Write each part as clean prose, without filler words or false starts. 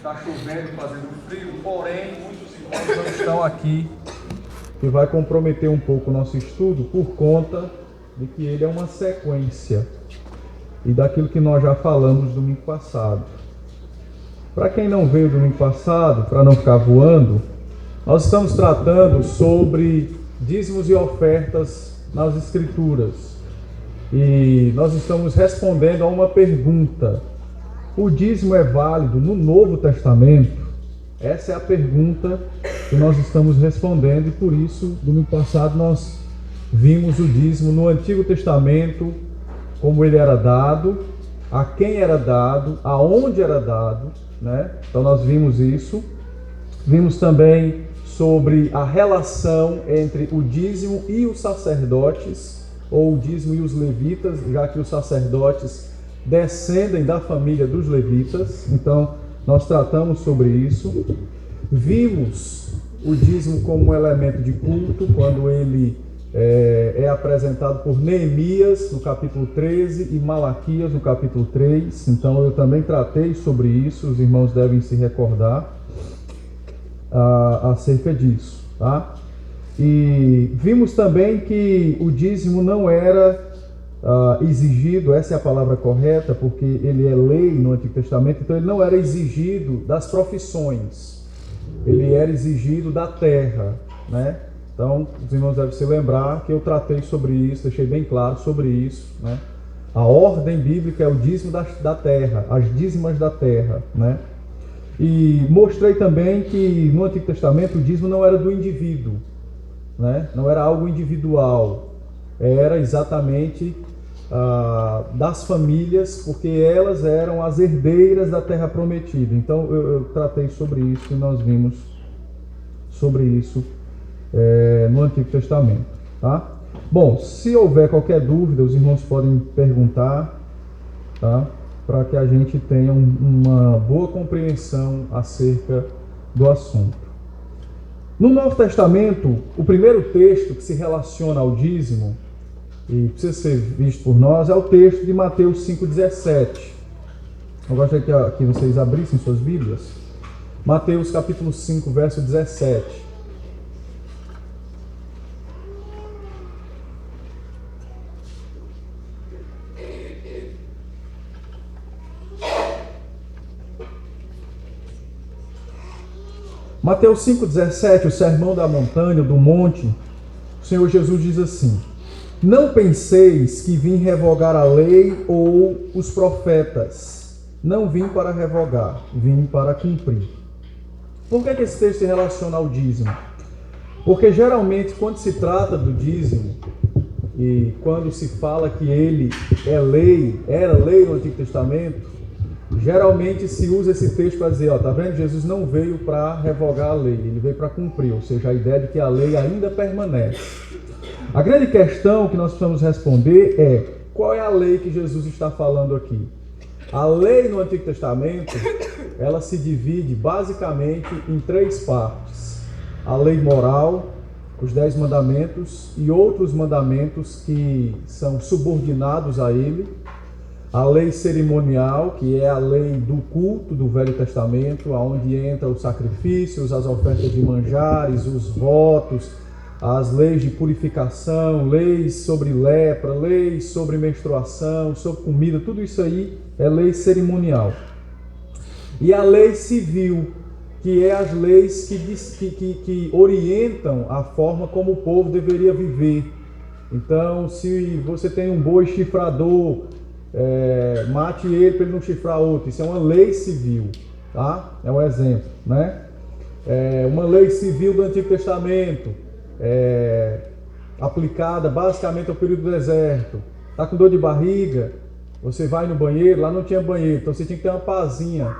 está chovendo, fazendo frio, porém muitos irmãos não estão aqui, que vai comprometer um pouco o nosso estudo por conta de que ele é uma sequência e daquilo que nós já falamos domingo passado. Para quem não veio domingo passado, para não ficar voando, nós estamos tratando sobre dízimos e ofertas nas Escrituras. E nós estamos respondendo a uma pergunta: o dízimo é válido no Novo Testamento? Essa é a pergunta que nós estamos respondendo, e por isso, domingo passado, nós vimos o dízimo no Antigo Testamento, como ele era dado, a quem era dado, aonde era dado, né? Então nós vimos isso. Vimos também sobre a relação entre o dízimo e os sacerdotes, ou o dízimo e os levitas, já que os sacerdotes descendem da família dos levitas. Então nós tratamos sobre isso. Vimos o dízimo como um elemento de culto, quando ele é apresentado por Neemias no capítulo 13 e Malaquias no capítulo 3. Então eu também tratei sobre isso, os irmãos devem se recordar acerca disso, tá? E vimos também que o dízimo não era exigido, essa é a palavra correta, porque ele é lei no Antigo Testamento, então ele não era exigido das profissões, ele era exigido da terra, né? Então, os irmãos devem se lembrar que eu tratei sobre isso, deixei bem claro sobre isso, né? A ordem bíblica é o dízimo da terra, as dízimas da terra, né? E mostrei também que no Antigo Testamento o dízimo não era do indivíduo, né? Não era algo individual, era exatamente das famílias, porque elas eram as herdeiras da terra prometida. Então eu tratei sobre isso e nós vimos sobre isso no Antigo Testamento, tá? Bom, se houver qualquer dúvida, os irmãos podem perguntar, tá? Para que a gente tenha uma boa compreensão acerca do assunto. No Novo Testamento, o primeiro texto que se relaciona ao dízimo, e precisa ser visto por nós, é o texto de Mateus 5,17. Eu gostaria que vocês abrissem suas Bíblias. Mateus capítulo 5, verso 17. Mateus 5,17, o sermão da montanha, do monte, o Senhor Jesus diz assim: não penseis que vim revogar a lei ou os profetas. Não vim para revogar, vim para cumprir. Por que esse texto se relaciona ao dízimo? Porque geralmente quando se trata do dízimo, e quando se fala que ele é lei, era lei no Antigo Testamento, geralmente se usa esse texto para dizer, tá vendo? Jesus não veio para revogar a lei, ele veio para cumprir, ou seja, a ideia de que a lei ainda permanece. A grande questão que nós precisamos responder é: qual é a lei que Jesus está falando aqui? A lei no Antigo Testamento, ela se divide basicamente em três partes: a lei moral, os 10 mandamentos e outros mandamentos que são subordinados a ele; a lei cerimonial, que é a lei do culto do Velho Testamento, onde entra os sacrifícios, as ofertas de manjares, os votos, as leis de purificação, leis sobre lepra, leis sobre menstruação, sobre comida, tudo isso aí é lei cerimonial. E a lei civil, que é as leis que orientam a forma como o povo deveria viver. Então, se você tem um boi chifrador, mate ele para ele não chifrar outro. Isso é uma lei civil, tá? É um exemplo, né? Uma lei civil do Antigo Testamento, aplicada basicamente ao período do deserto. Tá com dor de barriga, você vai no banheiro, lá não tinha banheiro, então você tinha que ter uma pazinha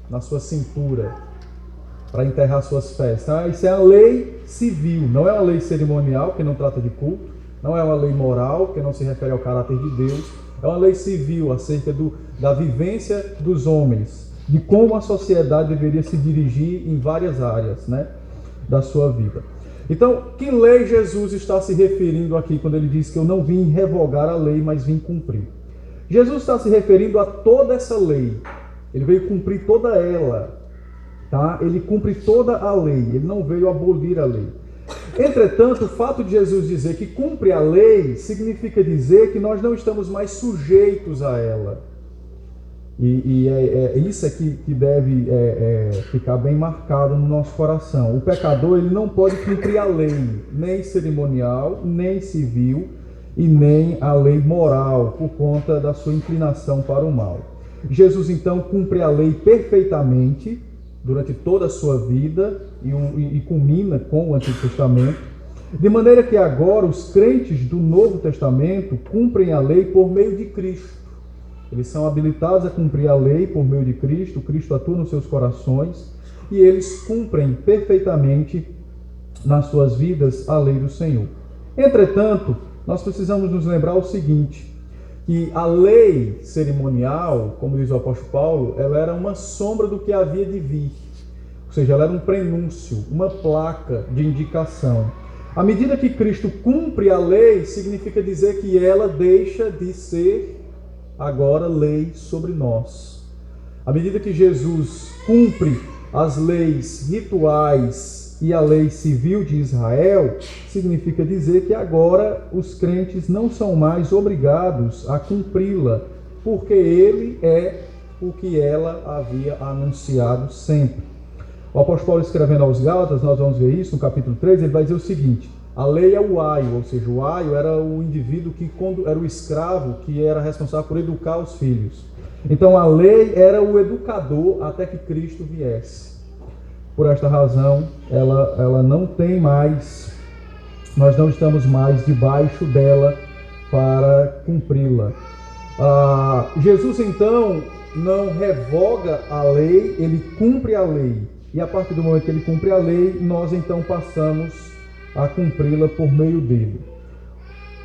na sua cintura para enterrar suas fezes. Então, isso é a lei civil, não é uma lei cerimonial, que não trata de culto, não é uma lei moral, que não se refere ao caráter de Deus. É uma lei civil acerca da vivência dos homens, de como a sociedade deveria se dirigir em várias áreas, né, da sua vida. Então, que lei Jesus está se referindo aqui quando ele diz que eu não vim revogar a lei, mas vim cumprir? Jesus está se referindo a toda essa lei. Ele veio cumprir toda ela. tá? Ele cumpre toda a lei, ele não veio abolir a lei. Entretanto, o fato de Jesus dizer que cumpre a lei significa dizer que nós não estamos mais sujeitos a ela. E isso aqui que deve ficar bem marcado no nosso coração. O pecador, ele não pode cumprir a lei, nem cerimonial, nem civil e nem a lei moral, por conta da sua inclinação para o mal. Jesus então cumpre a lei perfeitamente durante toda a sua vida e culmina com o Antigo Testamento, de maneira que agora os crentes do Novo Testamento cumprem a lei por meio de Cristo. Eles são habilitados a cumprir a lei por meio de Cristo, Cristo atua nos seus corações e eles cumprem perfeitamente nas suas vidas a lei do Senhor. Entretanto, nós precisamos nos lembrar o seguinte, que a lei cerimonial, como diz o apóstolo Paulo, ela era uma sombra do que havia de vir. Ou seja, ela era um prenúncio, uma placa de indicação. À medida que Cristo cumpre a lei, significa dizer que ela deixa de ser agora lei sobre nós. À medida que Jesus cumpre as leis rituais e a lei civil de Israel, significa dizer que agora os crentes não são mais obrigados a cumpri-la, porque ele é o que ela havia anunciado sempre. O apóstolo Paulo, escrevendo aos Gálatas, nós vamos ver isso no capítulo 3, ele vai dizer o seguinte: a lei é o aio, ou seja, o aio era o indivíduo que era o escravo que era responsável por educar os filhos. Então a lei era o educador até que Cristo viesse. Por esta razão, ela não tem mais, nós não estamos mais debaixo dela para cumpri-la. Jesus então não revoga a lei, ele cumpre a lei. E a partir do momento que ele cumpre a lei, nós então passamos a cumpri-la por meio dele.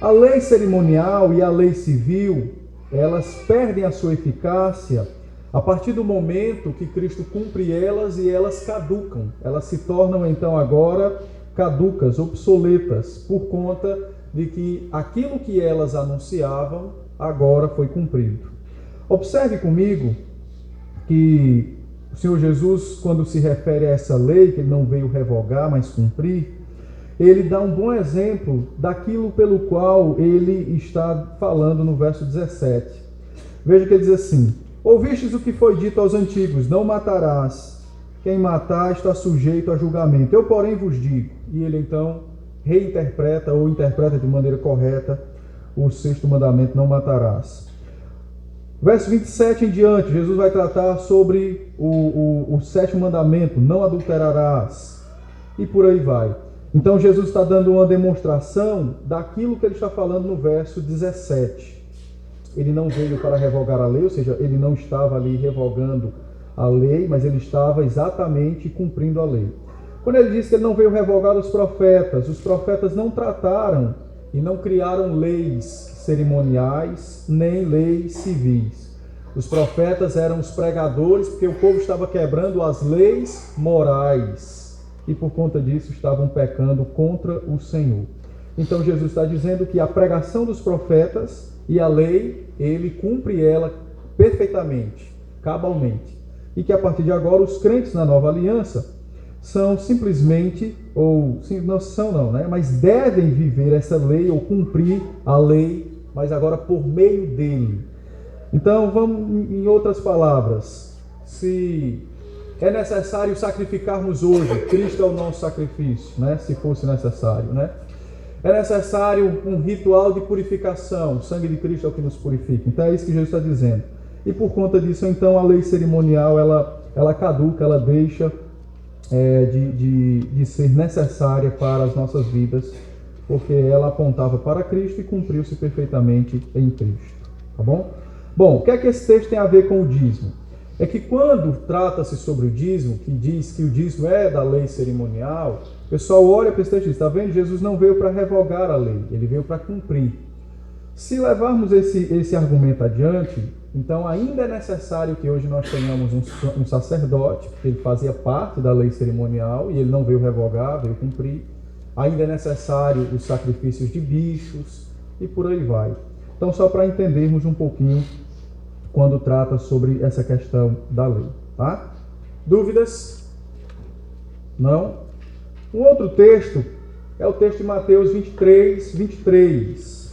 A lei cerimonial e a lei civil, elas perdem a sua eficácia a partir do momento que Cristo cumpre elas e elas caducam. Elas se tornam então agora caducas, obsoletas, por conta de que aquilo que elas anunciavam agora foi cumprido. Observe comigo que o Senhor Jesus, quando se refere a essa lei, que ele não veio revogar, mas cumprir, ele dá um bom exemplo daquilo pelo qual ele está falando no verso 17. Veja que ele diz assim: ouvistes o que foi dito aos antigos, não matarás, quem matar está sujeito a julgamento. Eu, porém, vos digo. E ele então reinterpreta ou interpreta de maneira correta o sexto mandamento, não matarás. Verso 27 em diante, Jesus vai tratar sobre o sétimo mandamento, não adulterarás, e por aí vai. Então Jesus está dando uma demonstração daquilo que ele está falando no verso 17. Ele não veio para revogar a lei, ou seja, ele não estava ali revogando a lei, mas ele estava exatamente cumprindo a lei. Quando ele diz que ele não veio revogar os profetas não trataram e não criaram leis cerimoniais, nem leis civis. Os profetas eram os pregadores, porque o povo estava quebrando as leis morais e por conta disso estavam pecando contra o Senhor. Então Jesus está dizendo que a pregação dos profetas e a lei, ele cumpre ela perfeitamente, cabalmente. E que a partir de agora os crentes na nova aliança são simplesmente, ou não são não, né? Mas devem viver essa lei ou cumprir a lei, mas agora por meio dele. Então vamos, em outras palavras, se é necessário sacrificarmos hoje, Cristo é o nosso sacrifício, né? Se fosse necessário, né? É necessário um ritual de purificação, o sangue de Cristo é o que nos purifica. Então é isso que Jesus está dizendo. E por conta disso, então, a lei cerimonial, ela caduca, ela deixa de ser necessária para as nossas vidas, porque ela apontava para Cristo e cumpriu-se perfeitamente em Cristo. Tá bom? Bom, o que é que esse texto tem a ver com o dízimo? É que quando trata-se sobre o dízimo, que diz que o dízimo é da lei cerimonial, o pessoal olha para esse texto e diz: está vendo? Jesus não veio para revogar a lei, ele veio para cumprir. Se levarmos esse argumento adiante, então ainda é necessário que hoje nós tenhamos um sacerdote, porque ele fazia parte da lei cerimonial e ele não veio revogar, veio cumprir. Ainda é necessário os sacrifícios de bichos e por aí vai. Então, só para entendermos um pouquinho quando trata sobre essa questão da lei, tá? Dúvidas? Não. Um outro texto é o texto de Mateus 23, 23.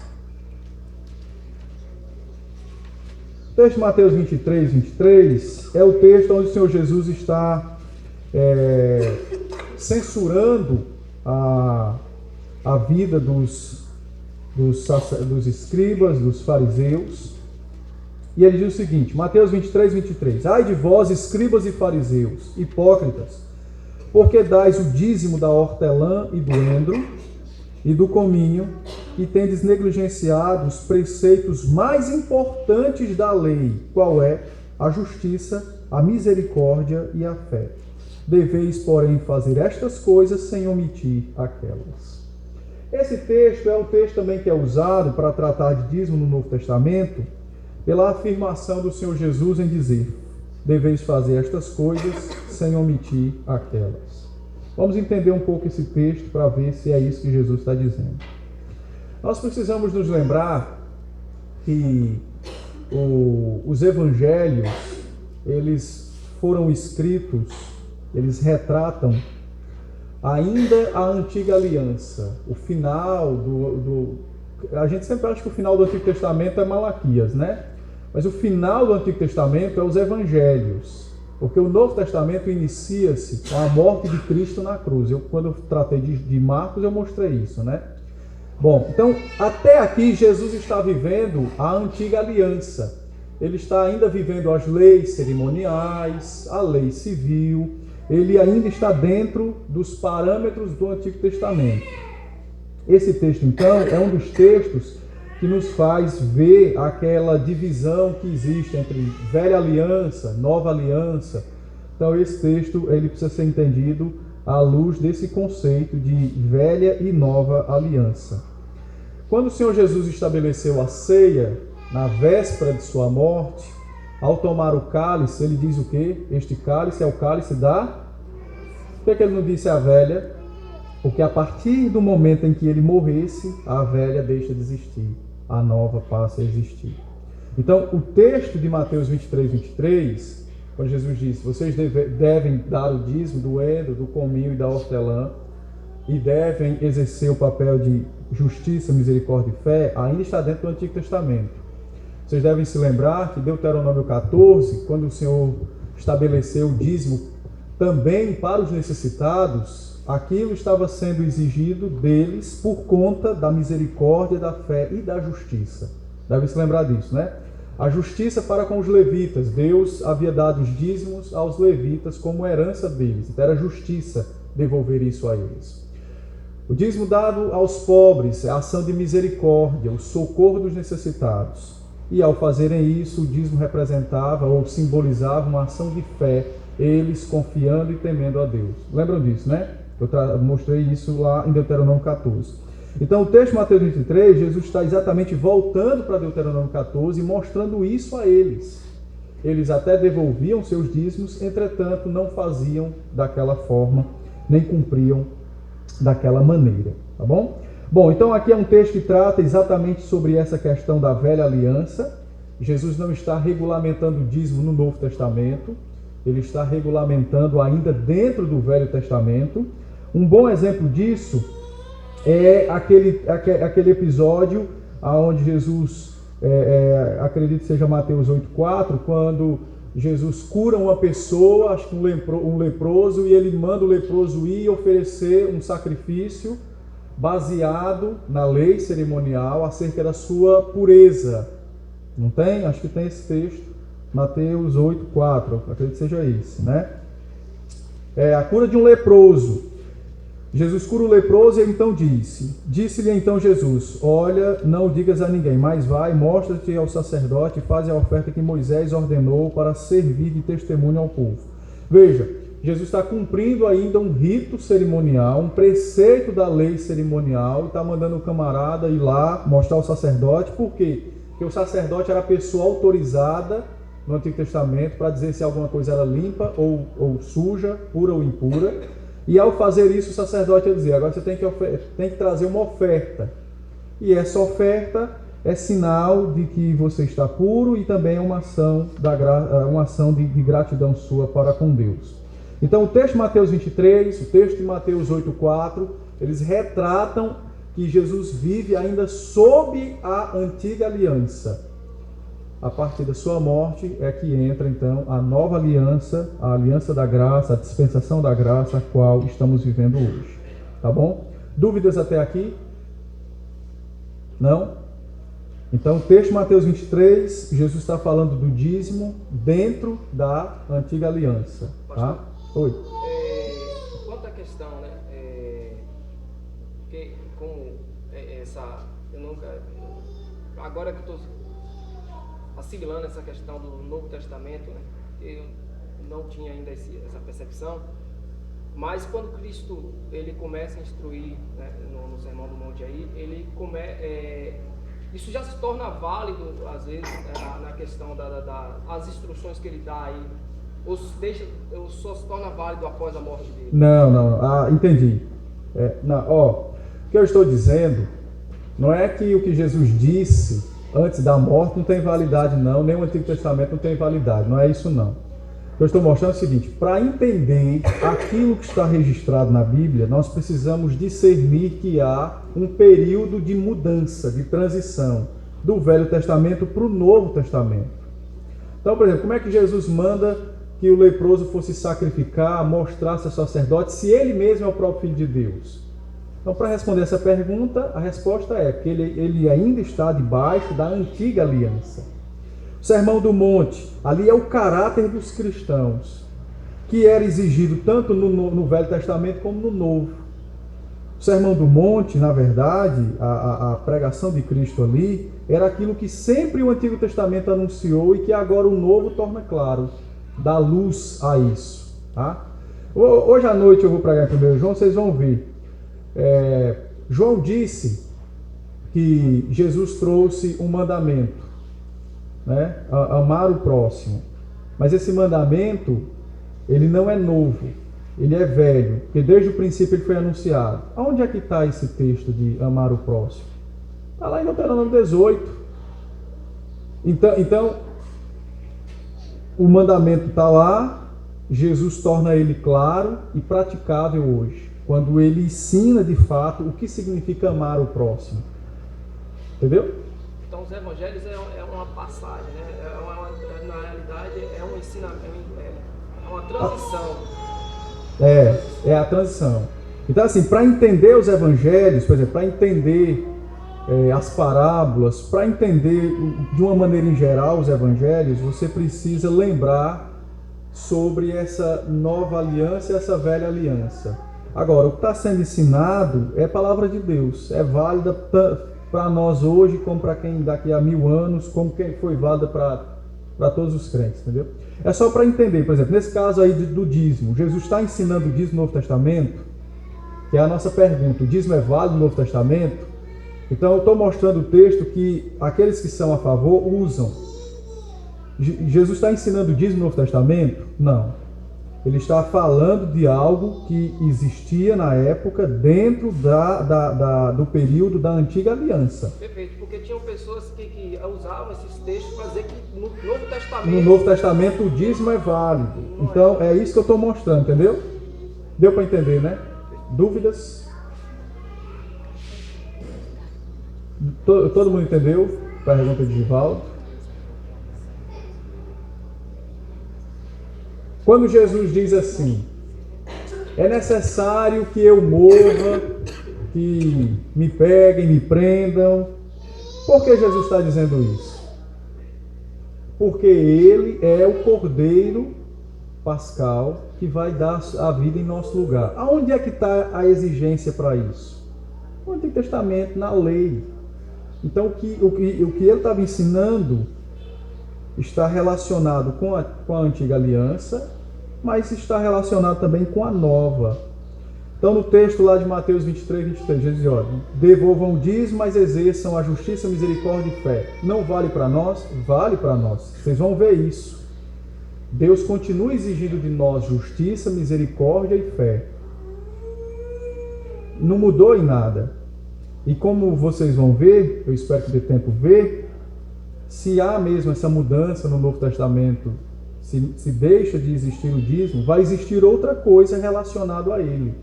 O texto de Mateus 23, 23 é o texto onde o Senhor Jesus está censurando a vida dos escribas, dos fariseus. E ele diz o seguinte, Mateus 23, 23. Ai de vós, escribas e fariseus, hipócritas, porque dais o dízimo da hortelã e do endro e do cominho, e tendes negligenciado os preceitos mais importantes da lei, qual é a justiça, a misericórdia e a fé. Deveis, porém, fazer estas coisas sem omitir aquelas. Esse texto é um texto também que é usado para tratar de dízimo no Novo Testamento, pela afirmação do Senhor Jesus em dizer, deveis fazer estas coisas sem omitir aquelas. Vamos entender um pouco esse texto para ver se é isso que Jesus está dizendo. Nós precisamos nos lembrar que os evangelhos, eles foram escritos, eles retratam ainda a antiga aliança, o final a gente sempre acha que o final do Antigo Testamento é Malaquias, né? Mas o final do Antigo Testamento é os evangelhos, porque o Novo Testamento inicia-se com a morte de Cristo na cruz. Quando eu tratei de Marcos, eu mostrei isso, né? Bom, então, até aqui Jesus está vivendo a antiga aliança. Ele está ainda vivendo as leis cerimoniais, a lei civil. Ele ainda está dentro dos parâmetros do Antigo Testamento. Esse texto, então, é um dos textos que nos faz ver aquela divisão que existe entre velha aliança, nova aliança. Então, esse texto ele precisa ser entendido à luz desse conceito de velha e nova aliança. Quando o Senhor Jesus estabeleceu a ceia, na véspera de sua morte, ao tomar o cálice, ele diz o quê? Este cálice é o cálice da... Por que ele não disse a velha? Porque a partir do momento em que ele morresse, a velha deixa de existir, a nova passa a existir. Então, o texto de Mateus 23, 23, quando Jesus disse, vocês devem dar o dízimo do endro, do cominho e da hortelã, e devem exercer o papel de justiça, misericórdia e fé, ainda está dentro do Antigo Testamento. Vocês devem se lembrar que Deuteronômio 14, quando o Senhor estabeleceu o dízimo também para os necessitados, aquilo estava sendo exigido deles por conta da misericórdia, da fé e da justiça. Deve se lembrar disso, né? A justiça para com os levitas. Deus havia dado os dízimos aos levitas como herança deles. Então era justiça devolver isso a eles. O dízimo dado aos pobres é a ação de misericórdia, o socorro dos necessitados. E ao fazerem isso, o dízimo representava ou simbolizava uma ação de fé, eles confiando e temendo a Deus. Lembram disso, né? Eu mostrei isso lá em Deuteronômio 14. Então, o texto de Mateus 23, Jesus está exatamente voltando para Deuteronômio 14 e mostrando isso a eles. Eles até devolviam seus dízimos, entretanto, não faziam daquela forma, nem cumpriam daquela maneira. Tá bom? Bom, então aqui é um texto que trata exatamente sobre essa questão da velha aliança. Jesus não está regulamentando o dízimo no Novo Testamento, ele está regulamentando ainda dentro do Velho Testamento. Um bom exemplo disso é aquele episódio onde Jesus, acredito que seja Mateus 8,4, quando Jesus cura uma pessoa, acho que um leproso, e ele manda o leproso ir oferecer um sacrifício baseado na lei cerimonial acerca da sua pureza. Não tem? Acho que tem esse texto. Mateus 8,4, acredito que seja esse, né? A cura de um leproso. Jesus cura o leproso e então disse-lhe então Jesus, olha, não digas a ninguém, mas vai, mostra-te ao sacerdote e faz a oferta que Moisés ordenou para servir de testemunho ao povo. Veja, Jesus está cumprindo ainda um rito cerimonial, um preceito da lei cerimonial, e está mandando o camarada ir lá mostrar ao sacerdote. Por quê? Porque o sacerdote era a pessoa autorizada no Antigo Testamento para dizer se alguma coisa era limpa ou suja, pura ou impura. E ao fazer isso, o sacerdote ia dizer, agora você tem que trazer uma oferta. E essa oferta é sinal de que você está puro e também é uma ação de gratidão sua para com Deus. Então o texto de Mateus 23, o texto de Mateus 8,4, eles retratam que Jesus vive ainda sob a antiga aliança. A partir da sua morte é que entra então a nova aliança, a aliança da graça, a dispensação da graça, a qual estamos vivendo hoje. Tá bom? Dúvidas até aqui? Não? Então, o texto de Mateus 23, Jesus está falando do dízimo dentro da antiga aliança. Tá? Oi. Quanto à questão, né? Eu nunca. Agora que eu estou assimilando essa questão do Novo Testamento, né? Eu não tinha ainda essa percepção. Mas quando Cristo ele começa a instruir, né, no Sermão do Monte aí, isso já se torna válido às vezes na questão das instruções que ele dá aí, ou só se torna válido após a morte dele? Não. Entendi. O que eu estou dizendo não é que o que Jesus disse antes da morte não tem validade não, nem o Antigo Testamento não tem validade, não é isso não. Eu estou mostrando o seguinte: para entender aquilo que está registrado na Bíblia, nós precisamos discernir que há um período de mudança, de transição do Velho Testamento para o Novo Testamento. Então, por exemplo, como é que Jesus manda que o leproso fosse sacrificar, mostrar-se a sacerdote, se ele mesmo é o próprio Filho de Deus? Então, para responder essa pergunta, a resposta é que ele ainda está debaixo da antiga aliança. O Sermão do Monte, ali é o caráter dos cristãos, que era exigido tanto no Velho Testamento como no Novo. O Sermão do Monte, na verdade, a pregação de Cristo ali, era aquilo que sempre o Antigo Testamento anunciou e que agora o Novo torna claro, dá luz a isso. Tá? Hoje à noite eu vou pregar em 1 João, vocês vão ver. João disse que Jesus trouxe um mandamento, né? Amar o próximo. Mas esse mandamento, ele não é novo, ele é velho, porque desde o princípio ele foi anunciado. Aonde é que está esse texto de amar o próximo? Está lá em Deuteronômio 18. Então o mandamento está lá, Jesus torna ele claro e praticável hoje, quando ele ensina de fato o que significa amar o próximo. Entendeu? Então os evangelhos é uma passagem, né? Na realidade é um ensinamento, é uma transição. É a transição. Então assim, para entender os evangelhos, por exemplo, para entender as parábolas, para entender de uma maneira em geral os evangelhos, você precisa lembrar sobre essa nova aliança e essa velha aliança. Agora, o que está sendo ensinado é a palavra de Deus, é válida para nós hoje, como para quem daqui a 1000 anos, como quem foi válida para todos os crentes, entendeu? É só para entender, por exemplo, nesse caso aí do dízimo, Jesus está ensinando o dízimo no Novo Testamento, que é a nossa pergunta: o dízimo é válido no Novo Testamento? Então eu estou mostrando o texto que aqueles que são a favor usam. Jesus está ensinando o dízimo no Novo Testamento? Não. Ele está falando de algo que existia na época dentro do período da antiga aliança. Perfeito, porque tinham pessoas que usavam esses textos para dizer que no Novo Testamento... No Novo Testamento o dízimo é válido. Então é isso que eu estou mostrando, entendeu? Deu para entender, né? Dúvidas? Todo mundo entendeu? Pergunta de Givaldo. Quando Jesus diz assim: é necessário que eu morra, que me peguem, me prendam. Por que Jesus está dizendo isso? Porque ele é o Cordeiro Pascal que vai dar a vida em nosso lugar. Aonde é que está a exigência para isso? No Antigo Testamento, na lei. Então o que ele estava ensinando está relacionado com a antiga aliança, mas está relacionado também com a nova. Então, no texto lá de Mateus 23, Jesus diz: olha, devolvam o dízimo, mas exerçam a justiça, misericórdia e fé. Não vale para nós? Vale para nós. Vocês vão ver isso. Deus continua exigindo de nós justiça, misericórdia e fé. Não mudou em nada. E como vocês vão ver, eu espero que dê tempo ver, se há mesmo essa mudança no Novo Testamento, se deixa de existir o dízimo, vai existir outra coisa relacionada a ele.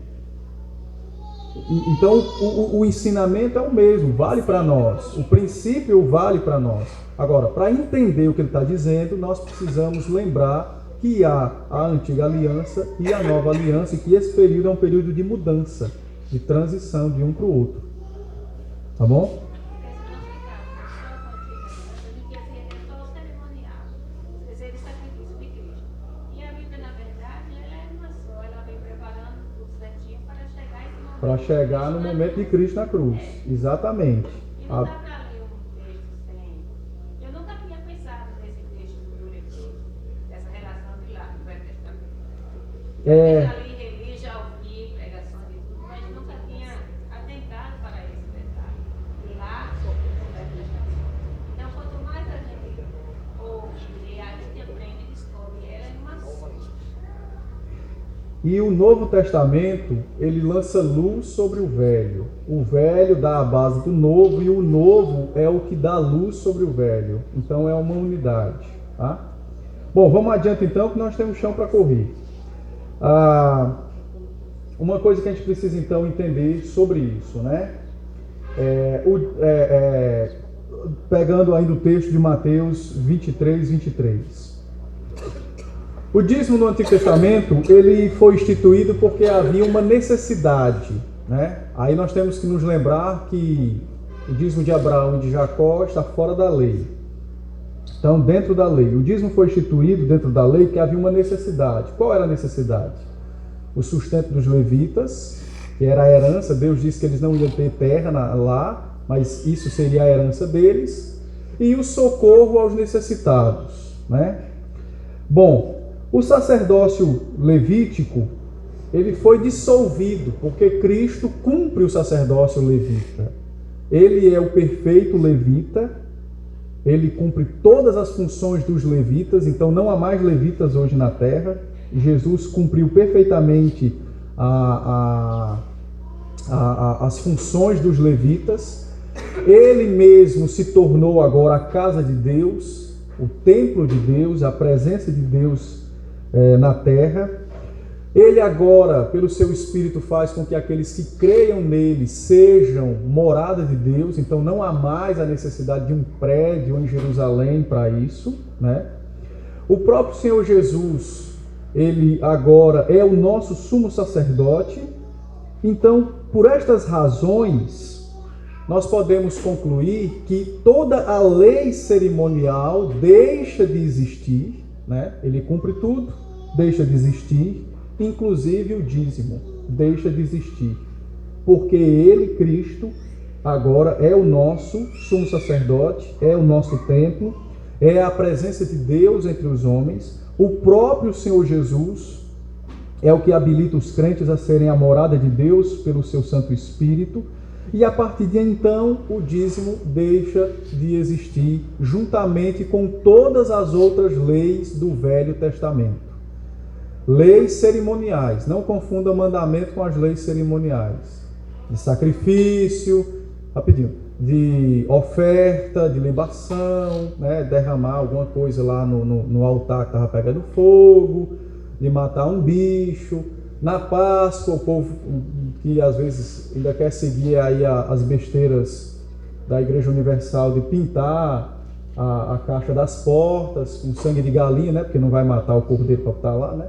Então, o ensinamento é o mesmo, vale para nós. O princípio vale para nós. Agora, para entender o que ele está dizendo, nós precisamos lembrar que há a antiga aliança e a nova aliança, e que esse período é um período de mudança, de transição de um para o outro. Tá bom? Para chegar no momento de Cristo na cruz. Exatamente. E não dá para ler um texto sem... Eu nunca tinha pensado nesse texto do Levítico, dessa relação de lá, do Velho Testamento. Eu já li reli, já ouvi pregações e tudo, mas nunca tinha atentado para esse detalhe. Lá, sobre o Velho Testamento. Então, quanto mais a gente ouve, lê, a gente aprende e descobre. Ela é uma só. E o Novo Testamento, ele lança luz sobre o Velho. O Velho dá a base do Novo, e o Novo é o que dá luz sobre o Velho. Então é uma unidade. Tá? Bom, vamos adiante então, que nós temos chão para correr. Uma coisa que a gente precisa então entender sobre isso, né? Pegando ainda o texto de Mateus 23. O dízimo no Antigo Testamento, ele foi instituído porque havia uma necessidade, né? Aí nós temos que nos lembrar que o dízimo de Abraão e de Jacó está fora da lei. Então, dentro da lei. O dízimo foi instituído dentro da lei porque havia uma necessidade. Qual era a necessidade? O sustento dos levitas, que era a herança. Deus disse que eles não iam ter terra lá, mas isso seria a herança deles. E o socorro aos necessitados, né? Bom, o sacerdócio levítico, ele foi dissolvido, porque Cristo cumpre o sacerdócio levita. Ele é o perfeito levita, ele cumpre todas as funções dos levitas, então não há mais levitas hoje na terra. Jesus cumpriu perfeitamente as funções dos levitas. Ele mesmo se tornou agora a casa de Deus, o templo de Deus, a presença de Deus na terra. Ele agora, pelo seu Espírito, faz com que aqueles que creiam nele sejam morada de Deus. Então não há mais a necessidade de um prédio em Jerusalém para isso, né? O próprio Senhor Jesus, ele agora é o nosso sumo sacerdote. Então, por estas razões, nós podemos concluir que toda a lei cerimonial deixa de existir, né? Ele cumpre tudo, deixa de existir, inclusive o dízimo deixa de existir, porque ele, Cristo, agora é o nosso sumo sacerdote, é o nosso templo, é a presença de Deus entre os homens. O próprio Senhor Jesus é o que habilita os crentes a serem a morada de Deus pelo seu Santo Espírito. E a partir de então, o dízimo deixa de existir, juntamente com todas as outras leis do Velho Testamento. Leis cerimoniais, não confunda mandamento com as leis cerimoniais. De sacrifício, rapidinho, de oferta, de libação, né? Derramar alguma coisa lá no altar que estava pegando fogo, de matar um bicho. Na Páscoa, o povo que às vezes ainda quer seguir aí as besteiras da Igreja Universal de pintar a caixa das portas com sangue de galinha, né? Porque não vai matar o cordeiro para estar lá, né?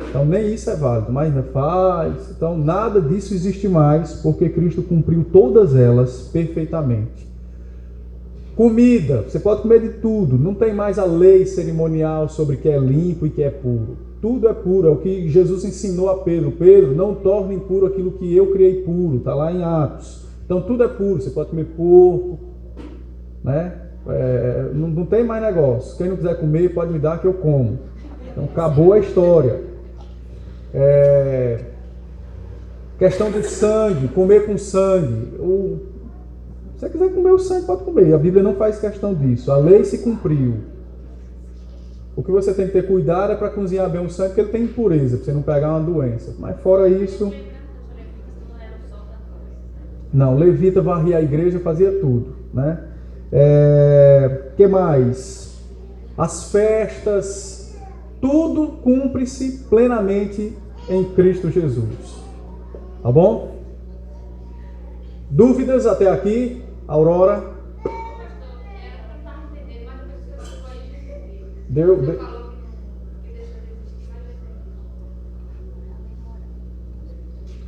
Então nem isso é válido, mas ainda faz. Então nada disso existe mais, porque Cristo cumpriu todas elas perfeitamente. Comida, você pode comer de tudo, não tem mais a lei cerimonial sobre o que é limpo e que é puro. Tudo é puro, é o que Jesus ensinou a Pedro. Pedro, não torne impuro aquilo que eu criei puro, está lá em Atos. Então tudo é puro, você pode comer porco, né? Não tem mais negócio. Quem não quiser comer, pode me dar que eu como. Então acabou a história. Questão do sangue, comer com sangue. Se você quiser comer o sangue, pode comer. A Bíblia não faz questão disso. A lei se cumpriu. O que você tem que ter cuidado é para cozinhar bem o sangue, porque ele tem impureza, para você não pegar uma doença. Mas fora isso... Não, levita varria a igreja, fazia tudo, né? Que mais? As festas, tudo cumpre-se plenamente em Cristo Jesus. Tá bom? Dúvidas até aqui, Aurora? Deu.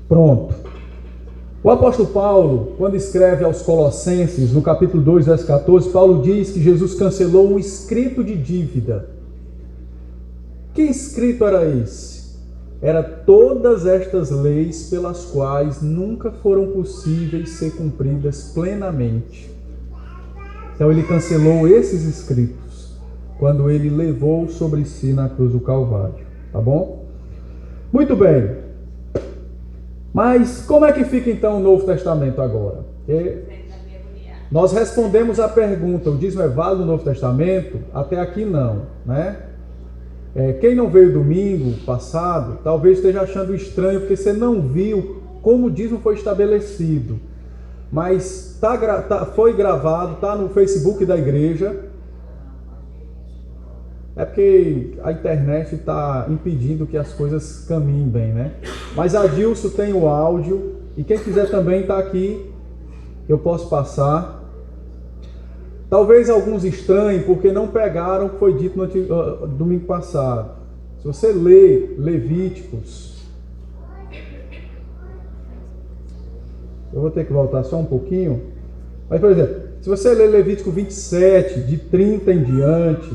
Pronto. O apóstolo Paulo, quando escreve aos Colossenses, no capítulo 2, verso 14, Paulo diz que Jesus cancelou um escrito de dívida. Que escrito era esse? Era todas estas leis pelas quais nunca foram possíveis ser cumpridas plenamente. Então ele cancelou esses escritos quando ele levou sobre si na cruz do Calvário. Tá bom? Muito bem. Mas como é que fica então o Novo Testamento agora? Nós respondemos a pergunta, o dízimo é válido no Novo Testamento? Até aqui não, né? Quem não veio domingo passado, talvez esteja achando estranho, porque você não viu como o dízimo foi estabelecido. Mas foi gravado, está no Facebook da igreja. É porque a internet está impedindo que as coisas caminhem bem, né? Mas a Dilson tem o áudio, e quem quiser também está aqui, eu posso passar. Talvez alguns estranhem, porque não pegaram o que foi dito no domingo passado. Se você lê Levíticos, eu vou ter que voltar só um pouquinho. Mas, por exemplo, se você lê Levítico 27, de 30 em diante,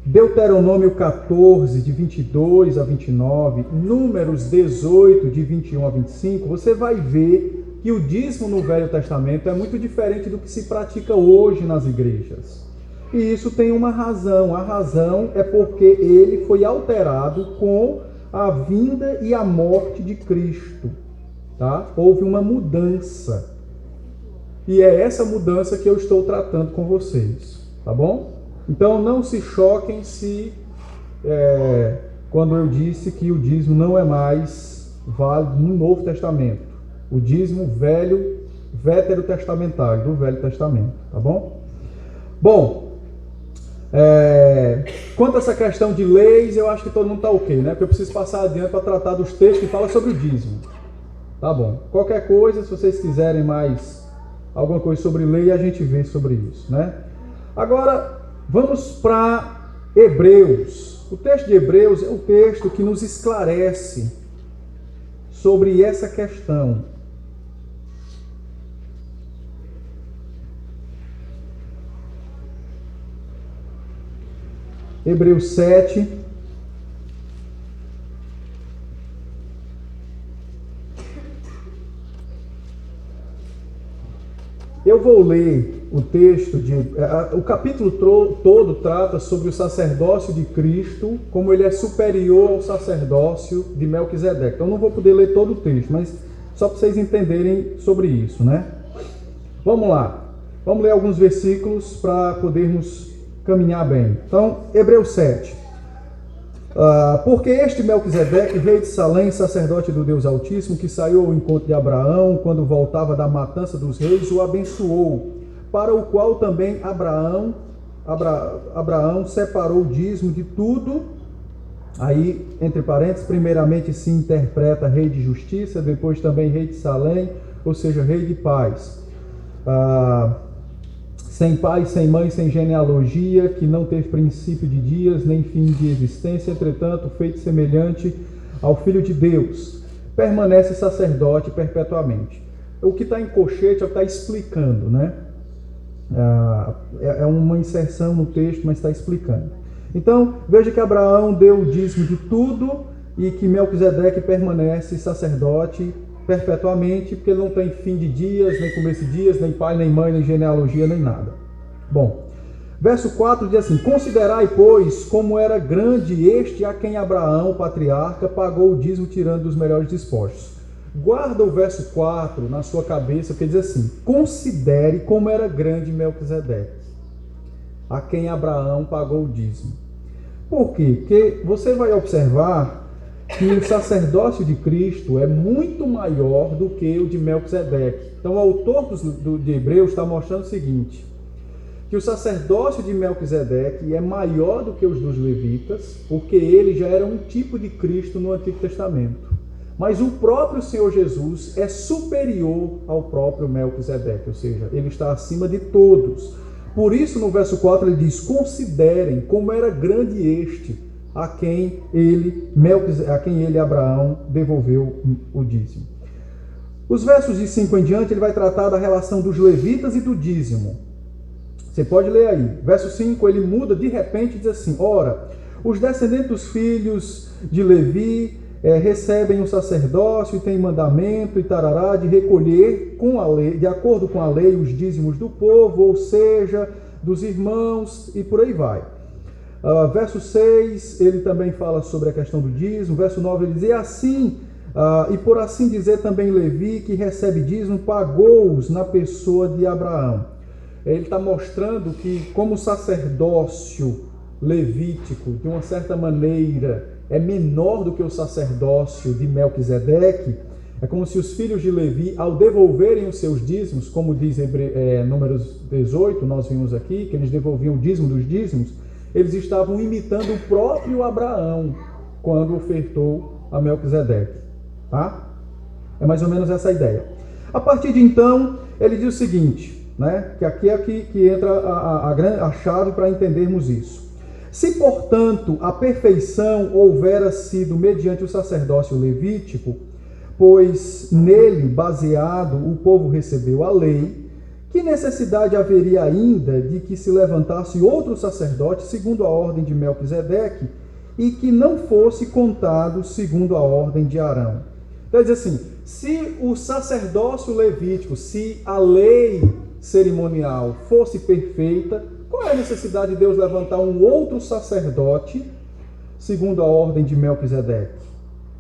Deuteronômio 14, de 22 a 29, Números 18, de 21 a 25, você vai ver que o dízimo no Velho Testamento é muito diferente do que se pratica hoje nas igrejas. E isso tem uma razão. A razão é porque ele foi alterado com a vinda e a morte de Cristo. Tá? Houve uma mudança. E é essa mudança que eu estou tratando com vocês. Tá bom? Então não se choquem se quando eu disse que o dízimo não é mais válido no Novo Testamento. O dízimo veterotestamentário, do Velho Testamento, tá bom? Bom, quanto a essa questão de leis, eu acho que todo mundo está ok, né? Porque eu preciso passar adiante para tratar dos textos que falam sobre o dízimo. Tá bom. Qualquer coisa, se vocês quiserem mais alguma coisa sobre lei, a gente vê sobre isso, né? Agora, vamos para Hebreus. O texto de Hebreus é o texto que nos esclarece sobre essa questão. Hebreus 7. Eu vou ler o texto o capítulo todo trata sobre o sacerdócio de Cristo, como ele é superior ao sacerdócio de Melquisedeque. Então não vou poder ler todo o texto, mas só para vocês entenderem sobre isso, né? Vamos lá. Vamos ler alguns versículos para podermos caminhar bem. Então, Hebreus 7. Porque este Melquisedeque, rei de Salém, sacerdote do Deus Altíssimo, que saiu ao encontro de Abraão, quando voltava da matança dos reis, o abençoou, para o qual também Abraão separou o dízimo de tudo. Aí, entre parênteses, primeiramente se interpreta rei de justiça, depois também rei de Salém, ou seja, rei de paz. Sem pai, sem mãe, sem genealogia, que não teve princípio de dias, nem fim de existência, entretanto, feito semelhante ao Filho de Deus, permanece sacerdote perpetuamente. O que está em colchete é o que está explicando, né? É uma inserção no texto, mas está explicando. Então, veja que Abraão deu o dízimo de tudo e que Melquisedeque permanece sacerdote perpetuamente, porque ele não tem fim de dias, nem começo de dias, nem pai, nem mãe, nem genealogia, nem nada. Bom, verso 4 diz assim: considerai, pois, como era grande este a quem Abraão, o patriarca, pagou o dízimo tirando dos melhores despojos. Guarda o verso 4 na sua cabeça, porque diz assim: considere como era grande Melquisedeque, a quem Abraão pagou o dízimo. Por quê? Porque você vai observar que o sacerdócio de Cristo é muito maior do que o de Melquisedeque. Então o autor de Hebreus está mostrando o seguinte, que o sacerdócio de Melquisedeque é maior do que os dos levitas, porque ele já era um tipo de Cristo no Antigo Testamento. Mas o próprio Senhor Jesus é superior ao próprio Melquisedeque, ou seja, ele está acima de todos. Por isso, no verso 4, ele diz: considerem como era grande este, a quem ele, Abraão, devolveu o dízimo. Os versos de 5 em diante, ele vai tratar da relação dos levitas e do dízimo. Você pode ler aí. Verso 5, ele muda de repente e diz assim: ora, os descendentes dos filhos de Levi recebem o sacerdócio e têm mandamento e tarará de recolher com a lei, de acordo com a lei, os dízimos do povo, ou seja, dos irmãos, e por aí vai. Verso 6, ele também fala sobre a questão do dízimo. Verso 9, ele diz: e assim, e por assim dizer também Levi, que recebe dízimo, pagou-os na pessoa de Abraão. Ele está mostrando que, como o sacerdócio levítico, de uma certa maneira, é menor do que o sacerdócio de Melquisedeque, é como se os filhos de Levi, ao devolverem os seus dízimos, como diz Números 18, nós vimos aqui, que eles devolviam o dízimo dos dízimos, eles estavam imitando o próprio Abraão, quando ofertou a Melquisedeque. Tá? É mais ou menos essa a ideia. A partir de então, ele diz o seguinte, né, que aqui é que entra a chave para entendermos isso. Se, portanto, a perfeição houvera sido mediante o sacerdócio levítico, pois nele, baseado, o povo recebeu a lei, que necessidade haveria ainda de que se levantasse outro sacerdote segundo a ordem de Melquisedeque e que não fosse contado segundo a ordem de Arão? Quer dizer assim, se o sacerdócio levítico, se a lei cerimonial fosse perfeita, qual é a necessidade de Deus levantar um outro sacerdote segundo a ordem de Melquisedeque?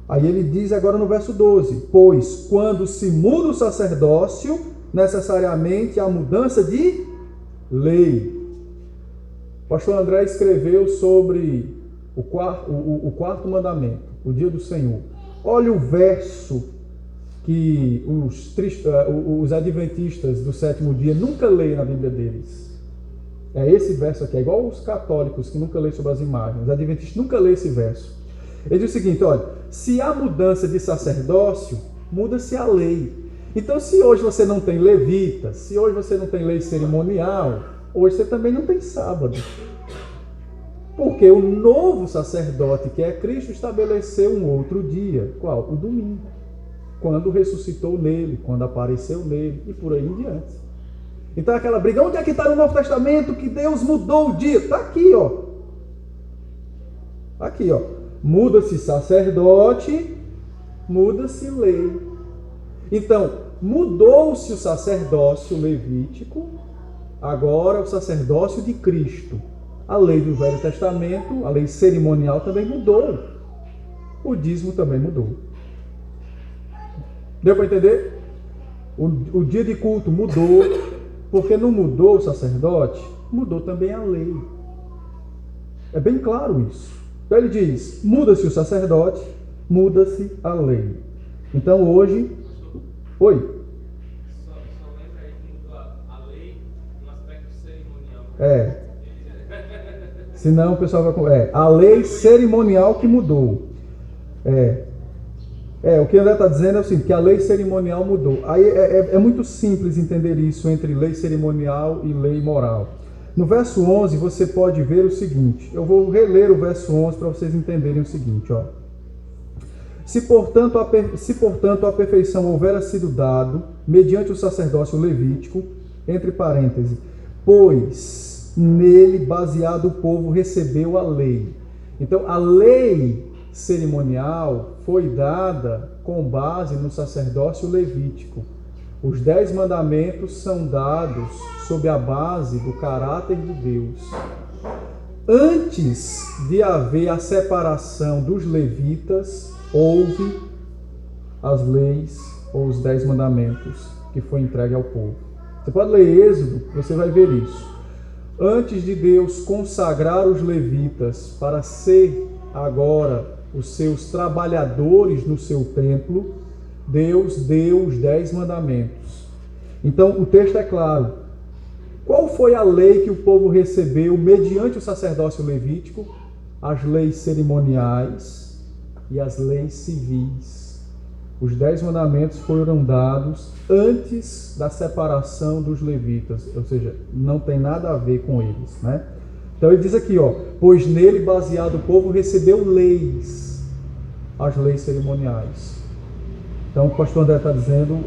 Aí ele diz agora no verso 12: pois quando se muda o sacerdócio, necessariamente há mudança de lei. O pastor André escreveu sobre o quarto mandamento, o dia do Senhor. Olha o verso que os adventistas do sétimo dia nunca leem na Bíblia deles. É esse verso aqui, é igual os católicos que nunca leem sobre as imagens. Os adventistas nunca leem esse verso. Ele diz o seguinte: olha, se há mudança de sacerdócio, muda-se a lei. Então, se hoje você não tem levita, se hoje você não tem lei cerimonial, hoje você também não tem sábado. Porque o novo sacerdote, que é Cristo, estabeleceu um outro dia. Qual? O domingo. Quando ressuscitou nele, quando apareceu nele, e por aí em diante. Então aquela briga, onde é que está no Novo Testamento que Deus mudou o dia? Está aqui, ó. Aqui, ó. Muda-se sacerdote, muda-se lei. Então, mudou-se o sacerdócio levítico, agora o sacerdócio de Cristo. A lei do Velho Testamento, a lei cerimonial também mudou. O dízimo também mudou. Deu para entender? O dia de culto mudou. Porque não mudou o sacerdote, mudou também a lei. É bem claro isso. Então ele diz, muda-se o sacerdote, muda-se a lei. Então hoje... Oi? Só lembra aí que muda a lei no aspecto cerimonial. Senão o pessoal vai... a lei cerimonial que mudou. O que André está dizendo é o seguinte, que a lei cerimonial mudou. Aí é muito simples entender isso entre lei cerimonial e lei moral. No verso 11 você pode ver o seguinte, eu vou reler o verso 11 para vocês entenderem o seguinte, ó. Se portanto a perfeição houvera sido dado mediante o sacerdócio levítico, entre parênteses, pois nele baseado o povo recebeu a lei. Então a lei cerimonial foi dada com base no sacerdócio levítico. Os 10 mandamentos são dados sob a base do caráter de Deus. Antes de haver a separação dos levitas, houve as leis ou os 10 mandamentos que foi entregue ao povo. Você pode ler Êxodo, você vai ver isso. Antes de Deus consagrar os levitas para ser agora os seus trabalhadores no seu templo, Deus deu os 10 mandamentos. Então o texto é claro. Qual foi a lei que o povo recebeu mediante o sacerdócio levítico? As leis cerimoniais e as leis civis. Os 10 mandamentos foram dados antes da separação dos levitas, ou seja, não tem nada a ver com eles, né? Então ele diz aqui, pois nele baseado o povo recebeu leis, as leis cerimoniais. Então o pastor André está dizendo,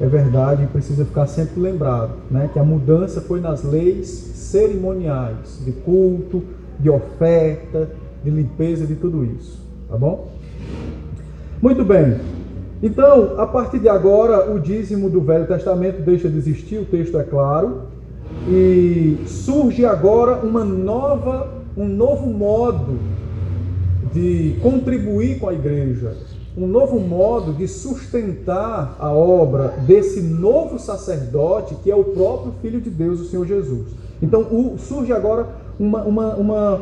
é verdade, precisa ficar sempre lembrado, né? Que a mudança foi nas leis cerimoniais, de culto, de oferta, de limpeza, de tudo isso, tá bom? Muito bem, então, a partir de agora, o dízimo do Velho Testamento deixa de existir, o texto é claro, e surge agora um novo modo de contribuir com a igreja, um novo modo de sustentar a obra desse novo sacerdote, que é o próprio Filho de Deus, o Senhor Jesus. Então, surge agora uma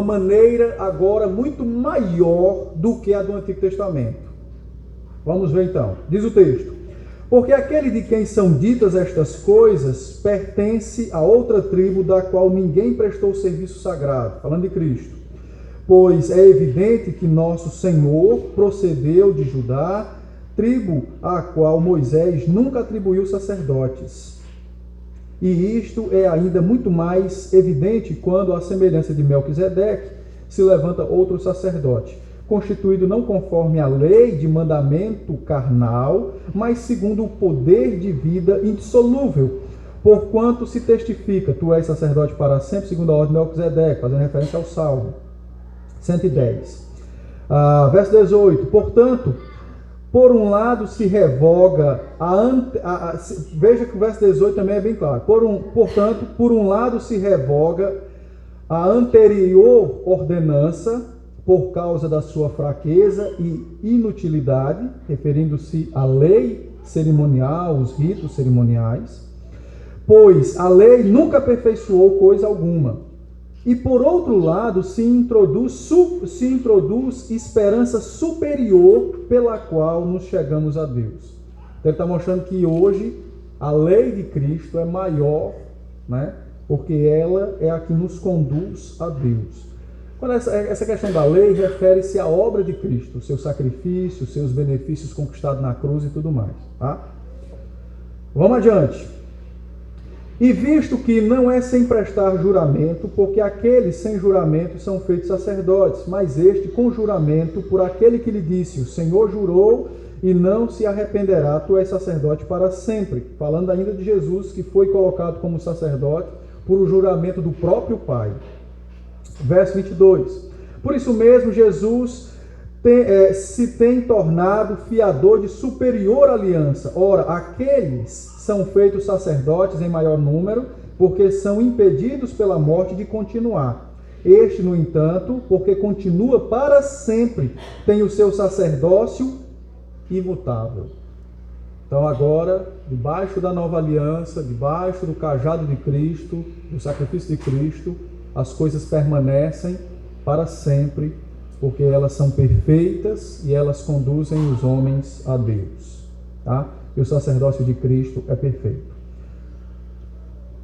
maneira agora muito maior do que a do Antigo Testamento. Vamos ver então. Diz o texto: porque aquele de quem são ditas estas coisas pertence a outra tribo da qual ninguém prestou serviço sagrado. Falando de Cristo. Pois é evidente que nosso Senhor procedeu de Judá, tribo à qual Moisés nunca atribuiu sacerdotes. E isto é ainda muito mais evidente quando, à semelhança de Melquisedeque, se levanta outro sacerdote, constituído não conforme a lei de mandamento carnal, mas segundo o poder de vida indissolúvel, porquanto se testifica, tu és sacerdote para sempre, segundo a ordem de Melquisedeque, fazendo referência ao Salmo 110. Verso 18, portanto, por um lado se revoga veja que o verso 18 também é bem claro. Portanto, por um lado se revoga a anterior ordenança por causa da sua fraqueza e inutilidade, referindo-se à lei cerimonial, os ritos cerimoniais, pois a lei nunca aperfeiçoou coisa alguma. E por outro lado se introduz esperança superior pela qual nos chegamos a Deus. Então ele está mostrando que hoje a lei de Cristo é maior, né? Porque ela é a que nos conduz a Deus. Quando essa questão da lei refere-se à obra de Cristo, o seu sacrifício, os seus benefícios conquistados na cruz e tudo mais. Tá? Vamos adiante. E visto que não é sem prestar juramento, porque aqueles sem juramento são feitos sacerdotes, mas este com juramento por aquele que lhe disse, o Senhor jurou e não se arrependerá, tu és sacerdote para sempre. Falando ainda de Jesus, que foi colocado como sacerdote por o juramento do próprio Pai. Verso 22. Por isso mesmo, Jesus se tem tornado fiador de superior aliança. Ora, aqueles são feitos sacerdotes em maior número, porque são impedidos pela morte de continuar. Este, no entanto, porque continua para sempre, tem o seu sacerdócio imutável. Então agora, debaixo da nova aliança, debaixo do cajado de Cristo, do sacrifício de Cristo, as coisas permanecem para sempre, porque elas são perfeitas e elas conduzem os homens a Deus. Tá? E o sacerdócio de Cristo é perfeito.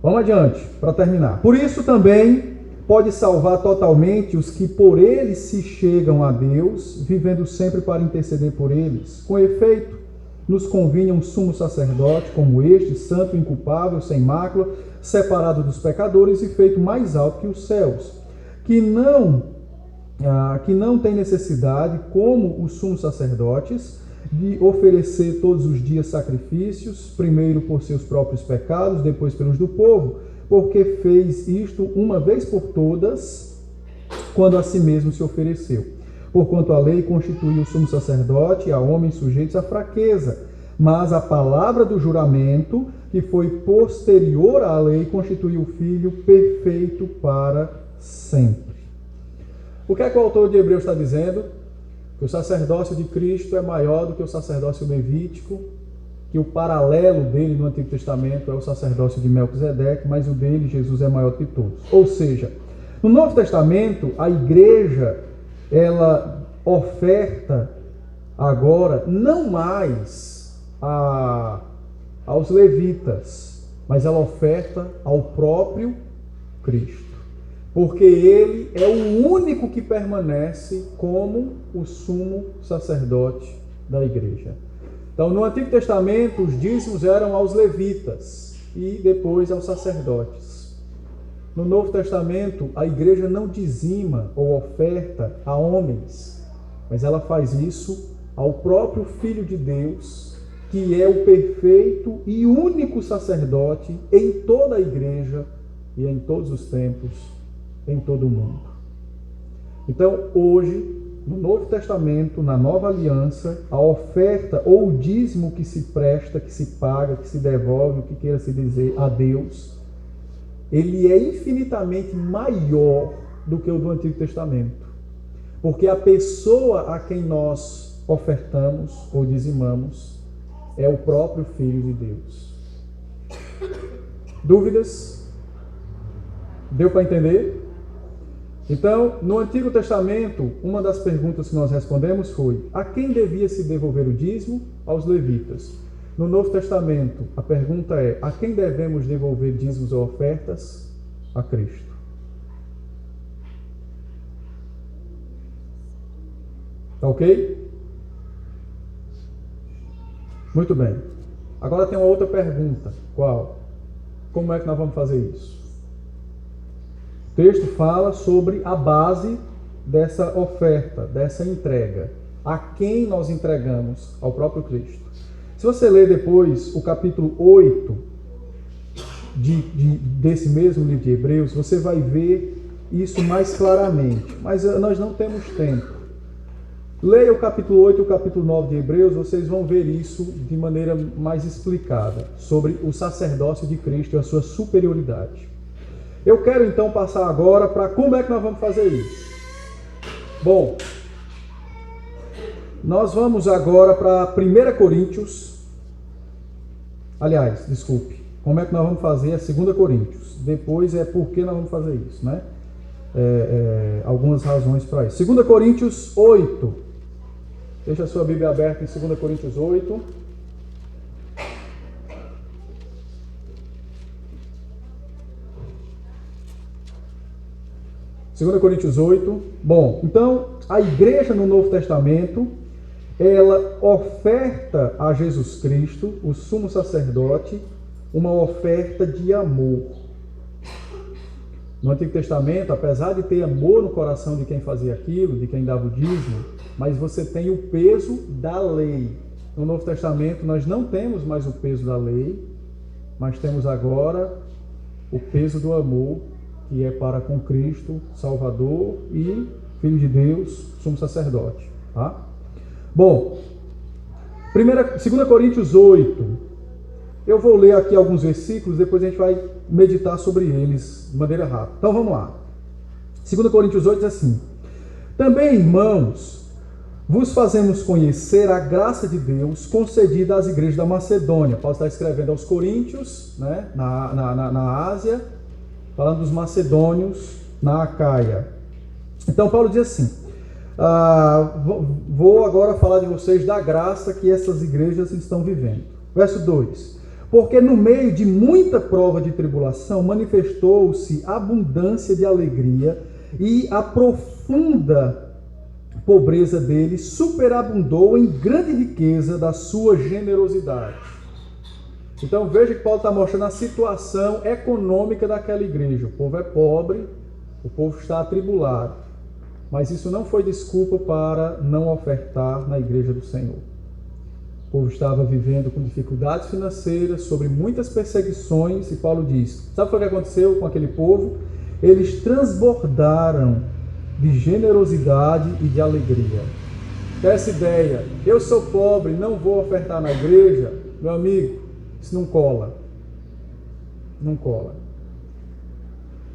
Vamos adiante, para terminar. Por isso também pode salvar totalmente os que por ele se chegam a Deus, vivendo sempre para interceder por eles. Com efeito, nos convinha um sumo sacerdote como este, santo, inculpável, sem mácula, separado dos pecadores e feito mais alto que os céus, que não tem necessidade, como os sumos sacerdotes, de oferecer todos os dias sacrifícios, primeiro por seus próprios pecados, depois pelos do povo, porque fez isto uma vez por todas, quando a si mesmo se ofereceu. Porquanto a lei constituiu o sumo sacerdote a homens sujeitos à fraqueza, mas a palavra do juramento, que foi posterior à lei, constituiu o Filho perfeito para sempre. O que é que o autor de Hebreus está dizendo? Que o sacerdócio de Cristo é maior do que o sacerdócio levítico, que o paralelo dele no Antigo Testamento é o sacerdócio de Melquisedeque, mas o dele, Jesus, é maior que todos. Ou seja, no Novo Testamento, a igreja, ela oferta agora não mais aos levitas, mas ela oferta ao próprio Cristo. Porque ele é o único que permanece como o sumo sacerdote da igreja. Então, no Antigo Testamento, os dízimos eram aos levitas e depois aos sacerdotes. No Novo Testamento, a igreja não dizima ou oferta a homens, mas ela faz isso ao próprio Filho de Deus, que é o perfeito e único sacerdote em toda a igreja e em todos os tempos, em todo o mundo. Então, hoje, no Novo Testamento, na Nova Aliança, a oferta ou o dízimo que se presta, que se paga, que se devolve, o que queira se dizer, a Deus, ele é infinitamente maior do que o do Antigo Testamento. Porque a pessoa a quem nós ofertamos ou dizimamos é o próprio Filho de Deus. Dúvidas? Deu para entender? Então, no Antigo Testamento, uma das perguntas que nós respondemos foi: a quem devia se devolver o dízimo? Aos levitas. No Novo Testamento, a pergunta é: a quem devemos devolver dízimos ou ofertas? A Cristo. Tá ok? Muito bem. Agora tem uma outra pergunta. Qual? Como é que nós vamos fazer isso? O texto fala sobre a base dessa oferta, dessa entrega. A quem nós entregamos? Ao próprio Cristo. Se você ler depois o capítulo 8 desse mesmo livro de Hebreus, você vai ver isso mais claramente. Mas nós não temos tempo. Leia o capítulo 8 e o capítulo 9 de Hebreus, vocês vão ver isso de maneira mais explicada, sobre o sacerdócio de Cristo e a sua superioridade. Eu quero então passar agora para como é que nós vamos fazer isso. Bom, nós vamos agora para 1 Coríntios. Aliás, desculpe, como é que nós vamos fazer a 2 Coríntios? Depois é por que nós vamos fazer isso, né? Algumas razões para isso. 2 Coríntios 8. Deixa a sua Bíblia aberta em 2 Coríntios 8. Segunda Coríntios 8. Bom, então a igreja no Novo Testamento, ela oferta a Jesus Cristo, o sumo sacerdote, uma oferta de amor. No Antigo Testamento, apesar de ter amor no coração de quem fazia aquilo, de quem dava o dízimo, mas você tem o peso da lei. No Novo Testamento, nós não temos mais o peso da lei, mas temos agora o peso do amor, que é para com Cristo, Salvador e Filho de Deus, sumo sacerdote. Tá? Bom, 2 Coríntios 8. Eu vou ler aqui alguns versículos, depois a gente vai meditar sobre eles de maneira rápida. Então vamos lá. 2 Coríntios 8 diz assim: também, irmãos, vos fazemos conhecer a graça de Deus concedida às igrejas da Macedônia. Paulo está escrevendo aos Coríntios, né, na Ásia, falando dos macedônios na Acaia. Então Paulo diz assim: vou agora falar de vocês da graça que essas igrejas estão vivendo. Verso 2: porque no meio de muita prova de tribulação manifestou-se abundância de alegria, e a profunda pobreza deles superabundou em grande riqueza da sua generosidade. Então veja que Paulo está mostrando a situação econômica daquela igreja. O povo é pobre, o povo está atribulado, mas isso não foi desculpa para não ofertar na igreja do Senhor. O povo estava vivendo com dificuldades financeiras, sobre muitas perseguições, e Paulo diz: sabe o que aconteceu com aquele povo? Eles transbordaram de generosidade e de alegria. Essa ideia, eu sou pobre, não vou ofertar na igreja, meu amigo, isso não cola. Não cola.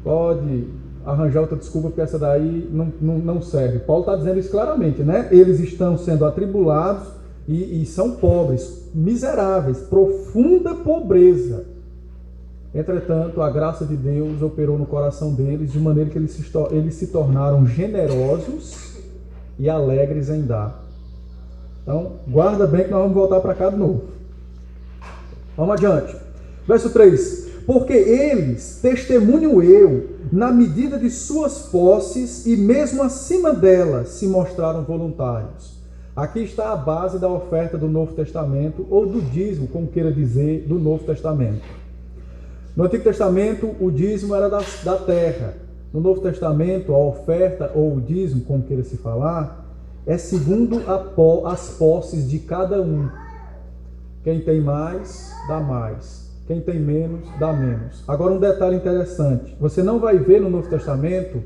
Pode arranjar outra desculpa, porque essa daí não serve. Paulo está dizendo isso claramente, né? Eles estão sendo atribulados e são pobres, miseráveis, profunda pobreza. Entretanto, a graça de Deus operou no coração deles de maneira que eles se tornaram generosos e alegres em dar. Então, guarda bem que nós vamos voltar para cá de novo. Vamos adiante. Verso 3. Porque eles, testemunho eu, na medida de suas posses e mesmo acima delas, se mostraram voluntários. Aqui está a base da oferta do Novo Testamento, ou do dízimo, como queira dizer, do Novo Testamento. No Antigo Testamento, o dízimo era da terra. No Novo Testamento, a oferta ou o dízimo, como queira se falar, é segundo as posses de cada um. Quem tem mais, dá mais. Quem tem menos, dá menos. Agora um detalhe interessante. Você não vai ver no Novo Testamento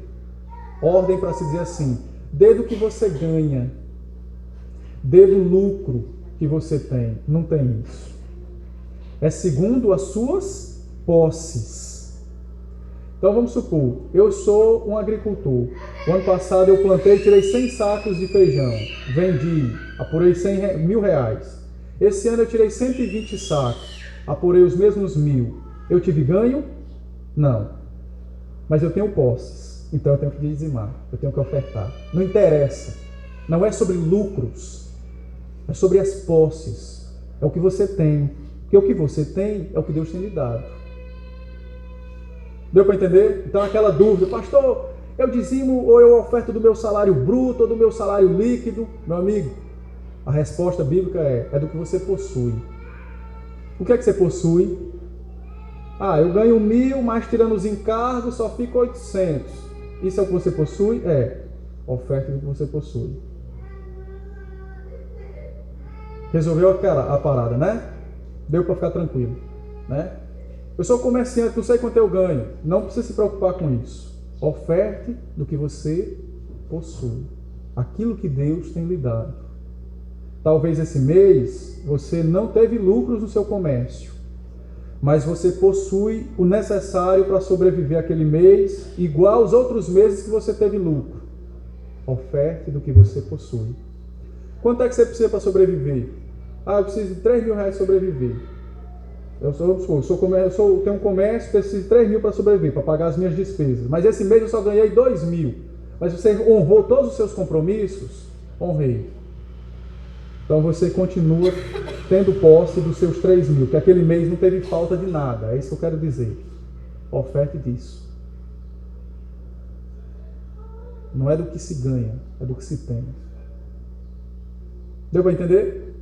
ordem para se dizer assim, dê do que você ganha, dê do lucro que você tem. Não tem isso. É segundo as suas posses. Então vamos supor, eu sou um agricultor. O ano passado eu plantei e tirei 100 sacos de feijão. Vendi, apurei R$1.000. Esse ano eu tirei 120 sacos. Apurei os mesmos 1.000. Eu tive ganho? Não. Mas eu tenho posses. Então eu tenho que dizimar. Eu tenho que ofertar. Não interessa. Não é sobre lucros. É sobre as posses. É o que você tem. Porque o que você tem é o que Deus tem lhe dado. Deu para entender? Então aquela dúvida, pastor, eu dizimo ou eu oferto do meu salário bruto ou do meu salário líquido? Meu amigo, a resposta bíblica é do que você possui. O que é que você possui? Eu ganho 1.000, mas tirando os encargos só fica 800. Isso é o que você possui? É. Oferta do que você possui. Resolveu a parada, né? Deu para ficar tranquilo, né? Eu sou comerciante, não sei quanto eu ganho. Não precisa se preocupar com isso. Oferte do que você possui. Aquilo que Deus tem lhe dado. Talvez esse mês você não teve lucros no seu comércio, mas você possui o necessário para sobreviver aquele mês, igual aos outros meses que você teve lucro. Oferte do que você possui. Quanto é que você precisa para sobreviver? Eu preciso de R$3.000 para sobreviver. Eu tenho um comércio, preciso de 3.000 para sobreviver, para pagar as minhas despesas. Mas esse mês eu só ganhei 2.000. Mas você honrou todos os seus compromissos? Honrei. Então você continua tendo posse dos seus 3.000, que aquele mês não teve falta de nada. É isso que eu quero dizer. Oferte disso. Não é do que se ganha, é do que se tem. Deu para entender?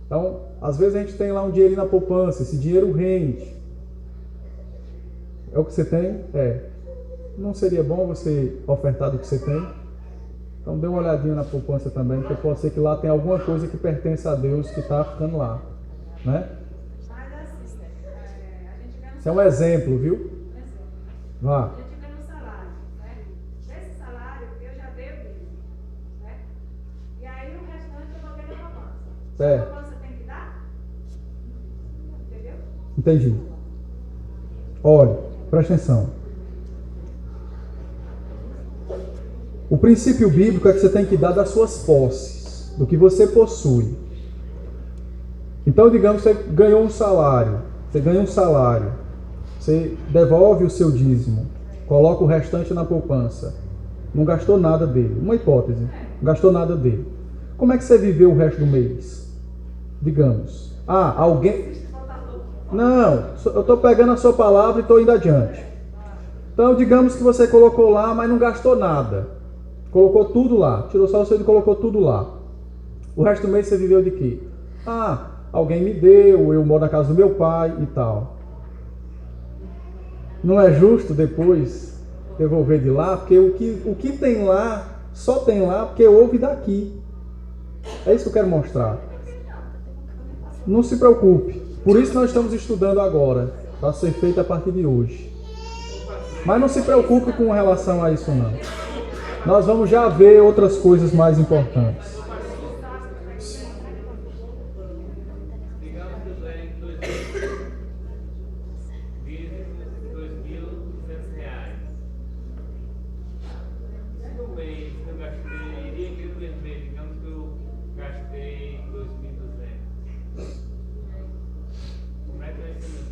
Então, às vezes a gente tem lá um dinheiro na poupança, esse dinheiro rende. É o que você tem? É. Não seria bom você ofertar do que você tem? Então dê uma olhadinha na poupança também, porque pode ser que lá tem alguma coisa que pertence a Deus que está ficando lá. Né? Isso é um exemplo, viu? Vá. A gente ganha um salário, né? Desse salário eu já dei o dízimo, né? E aí o restante eu vou ver na poupança. É. A poupança tem que dar? Entendeu? Entendi. Olha, presta atenção. O princípio bíblico é que você tem que dar das suas posses, do que você possui. Então, digamos que você ganhou um salário, você devolve o seu dízimo, coloca o restante na poupança, não gastou nada dele. Uma hipótese, não gastou nada dele. Como é que você viveu o resto do mês? Digamos. Alguém... Não, eu estou pegando a sua palavra e estou indo adiante. Então, digamos que você colocou lá, mas não gastou nada. Colocou tudo lá, tirou só o seu e colocou tudo lá. O resto do mês você viveu de quê? Alguém me deu, eu moro na casa do meu pai e tal. Não é justo depois devolver de lá, porque o que tem lá, só tem lá porque houve daqui. É isso que eu quero mostrar. Não se preocupe. Por isso nós estamos estudando agora, para ser feito a partir de hoje. Mas não se preocupe com relação a isso não. Nós vamos já ver outras coisas mais importantes. Digamos que eu ganhei R$2.200. No mês eu gastei, iria aquele mês, digamos que eu gastei 2.200. Como é que vai ser isso?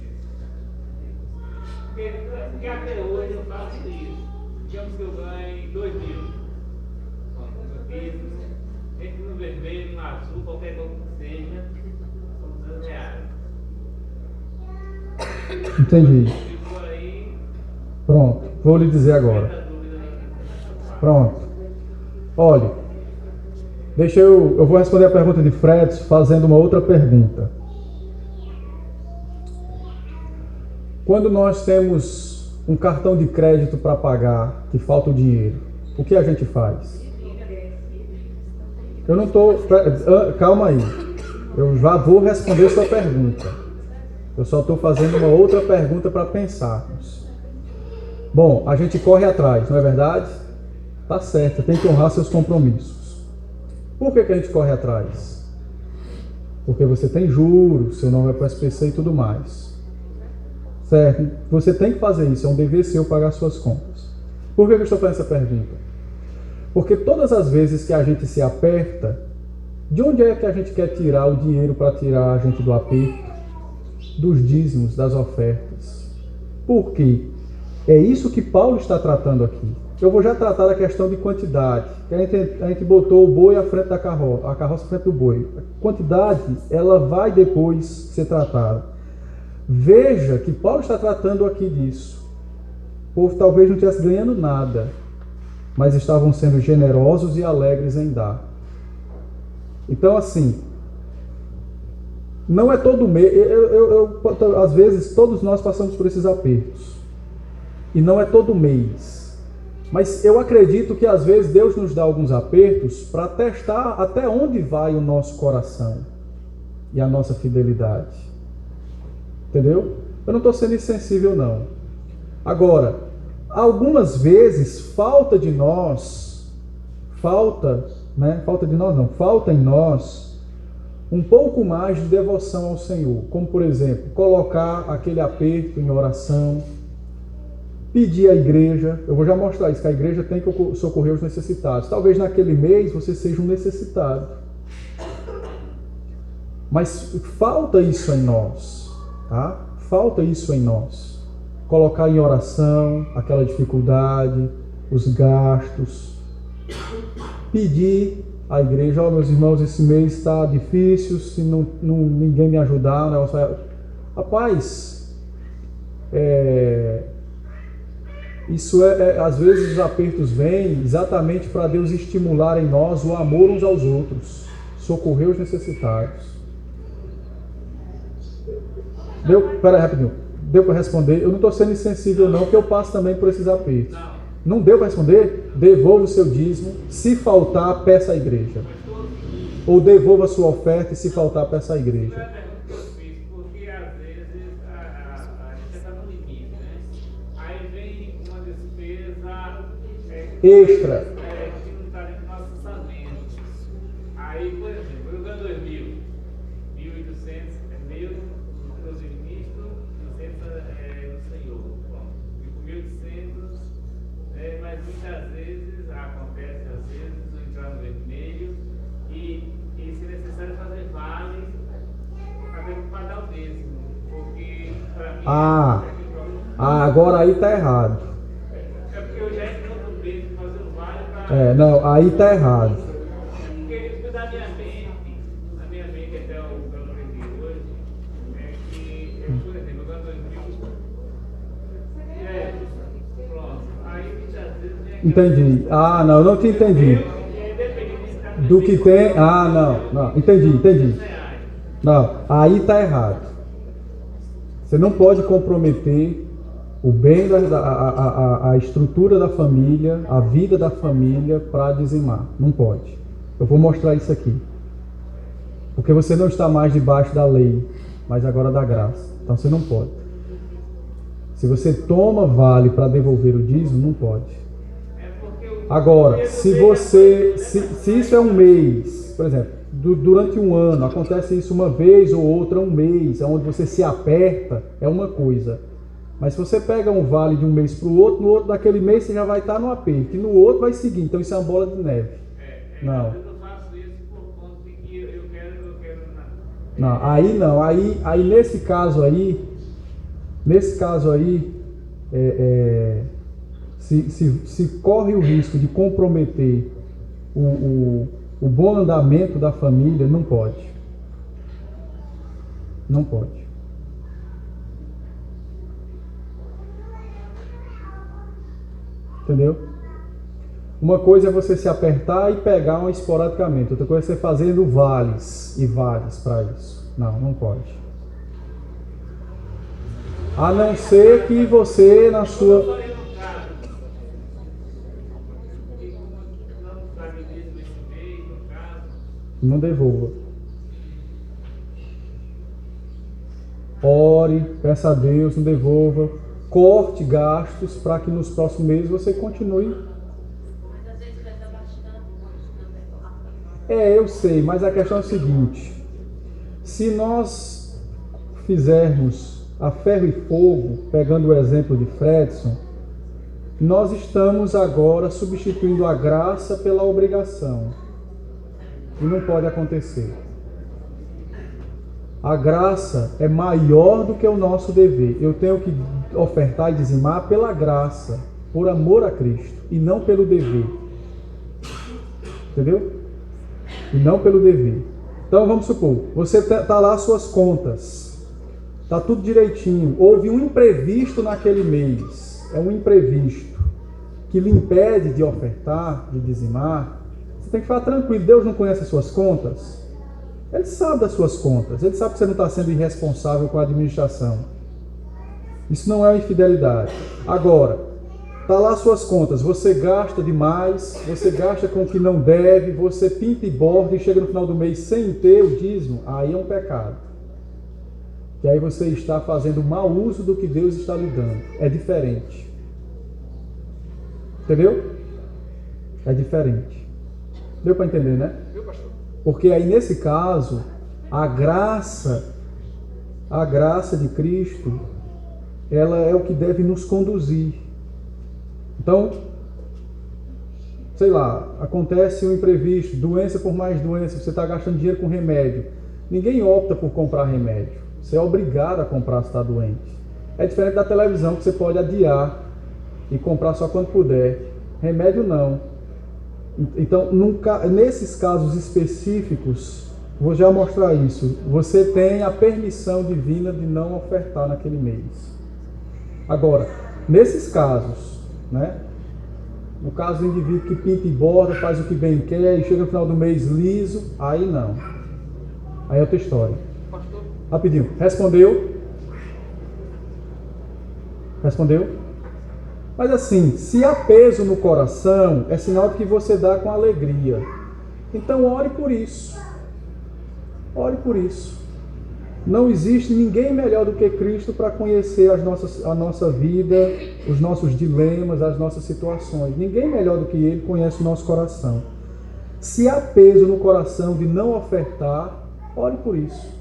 Porque até hoje eu faço isso. Digamos que eu ganhe 2.000. Entre no vermelho, no azul, qualquer coisa que seja, são R$200. Entendi. Ficou aí. Pronto, vou lhe dizer agora. Muita dúvida aí. Pronto. Olhe, eu vou responder a pergunta de Fred fazendo uma outra pergunta. Quando nós temos um cartão de crédito para pagar, que falta o dinheiro, o que a gente faz? Eu não estou... Calma aí. Eu já vou responder sua pergunta. Eu só estou fazendo uma outra pergunta para pensarmos. Bom, a gente corre atrás, não é verdade? Tá certo, tem que honrar seus compromissos. Por que a gente corre atrás? Porque você tem juros, seu nome vai para o SPC e tudo mais. Certo? Você tem que fazer isso, é um dever seu pagar suas contas. Por que eu estou fazendo essa pergunta? Porque todas as vezes que a gente se aperta, de onde é que a gente quer tirar o dinheiro para tirar a gente do aperto? Dos dízimos, das ofertas. Por quê? É isso que Paulo está tratando aqui. Eu vou já tratar da questão de quantidade. A gente botou o boi à frente da carroça, a carroça à frente do boi. A quantidade, ela vai depois ser tratada. Veja que Paulo está tratando aqui disso. O povo talvez não estivesse ganhando nada, mas estavam sendo generosos e alegres em dar. Então, assim, não é todo mês. Às vezes, todos nós passamos por esses apertos. E não é todo mês. Mas eu acredito que às vezes Deus nos dá alguns apertos para testar até onde vai o nosso coração e a nossa fidelidade. Entendeu? Eu não estou sendo insensível, não. Agora, algumas vezes falta em nós um pouco mais de devoção ao Senhor. Como, por exemplo, colocar aquele aperto em oração, pedir à igreja. Eu vou já mostrar isso, que a igreja tem que socorrer os necessitados. Talvez naquele mês você seja um necessitado. Mas falta isso em nós. Tá? Falta isso em nós. Colocar em oração aquela dificuldade, os gastos. Pedir à igreja, meus irmãos, esse mês está difícil, se ninguém me ajudar, o negócio vai... Rapaz, isso às vezes os apertos vêm exatamente para Deus estimular em nós o amor uns aos outros, socorrer os necessitados. Pera aí, rapidinho. Deu para responder? Eu não estou sendo insensível não, porque eu passo também por esses apertos. Não deu para responder? Devolva o seu dízimo. Se faltar, peça à igreja. Ou devolva a sua oferta e se faltar, peça à igreja. Porque às vezes a gente está no limite, né? Aí vem uma despesa extra. Que não está dentro do nosso orçamento. Aí, por exemplo, eu ganho 2.000, 1.800 é meu, meus ministros, 200 é do Senhor. Bom, fico 1.800, mas muitas vezes acontece, às vezes, eu entrar no vermelho e se necessário fazer vale para dar o dízimo. Porque para mim. Agora aí está errado. É porque eu já entro no dízimo fazer o vale para. Não, aí está errado. Porque na minha mente até o que eu aprendi hoje, é que, por exemplo, eu ganho 2.000. Pronto. Aí muitas vezes vem aquela. Entendi. Não, não te entendi. Do que tem. Não. Entendi. Não, aí está errado. Você não pode comprometer o bem, a estrutura da família, a vida da família para dizimar. Não pode. Eu vou mostrar isso aqui. Porque você não está mais debaixo da lei, mas agora da graça. Então você não pode. Se você toma vale para devolver o dízimo, não pode. Agora, se isso é um mês, por exemplo, durante um ano, acontece isso uma vez ou outra, um mês, onde você se aperta, é uma coisa. Mas se você pega um vale de um mês para o outro, no outro daquele mês você já vai estar no aperto, e no outro vai seguir. Então isso é uma bola de neve. Não. Eu faço isso por conta de que eu quero Não, aí não. Aí nesse caso aí, se corre o risco de comprometer o bom andamento da família, não pode. Não pode. Entendeu? Uma coisa é você se apertar e pegar um esporadicamente. Outra coisa é você fazendo vales e vales para isso. Não, não pode. A não ser que você na sua... Não devolva. Ore, peça a Deus, não devolva. Corte gastos para que nos próximos meses você continue. Mas às vezes pesa bastante, Eu sei, mas a questão é a seguinte: se nós fizermos a ferro e fogo, pegando o exemplo de Fredson, nós estamos agora substituindo a graça pela obrigação. E não pode acontecer. A graça é maior do que o nosso dever. Eu tenho que ofertar e dizimar pela graça, por amor a Cristo, e não pelo dever. Entendeu? E não pelo dever. Então vamos supor, você está lá as suas contas, está tudo direitinho, houve um imprevisto naquele mês, é um imprevisto que lhe impede de ofertar, de dizimar. Você tem que ficar tranquilo, Deus não conhece as suas contas? Ele sabe das suas contas, ele sabe que você não está sendo irresponsável com a administração. Isso não é infidelidade. Agora, está lá as suas contas, você gasta demais, você gasta com o que não deve, você pinta e borda e chega no final do mês sem ter o dízimo, aí é um pecado. E aí você está fazendo mau uso do que Deus está lhe dando. É diferente. Entendeu? É diferente. Deu para entender, né? Porque aí nesse caso, a graça de Cristo, ela é o que deve nos conduzir. Então, sei lá, acontece um imprevisto, doença por mais doença, você está gastando dinheiro com remédio. Ninguém opta por comprar remédio. Você é obrigado a comprar se está doente. É diferente da televisão, que você pode adiar e comprar só quando puder. Remédio não. Então, nesses casos específicos, vou já mostrar isso. Você tem a permissão divina de não ofertar naquele mês. Agora, nesses casos, né? No caso do indivíduo que pinta e borda, faz o que bem quer e chega no final do mês liso, aí não. Aí é outra história. Rapidinho. Respondeu? Respondeu? Mas assim, se há peso no coração, é sinal de que você dá com alegria. Então ore por isso. Ore por isso. Não existe ninguém melhor do que Cristo para conhecer a nossa vida, os nossos dilemas, as nossas situações. Ninguém melhor do que Ele conhece o nosso coração. Se há peso no coração de não ofertar, ore por isso.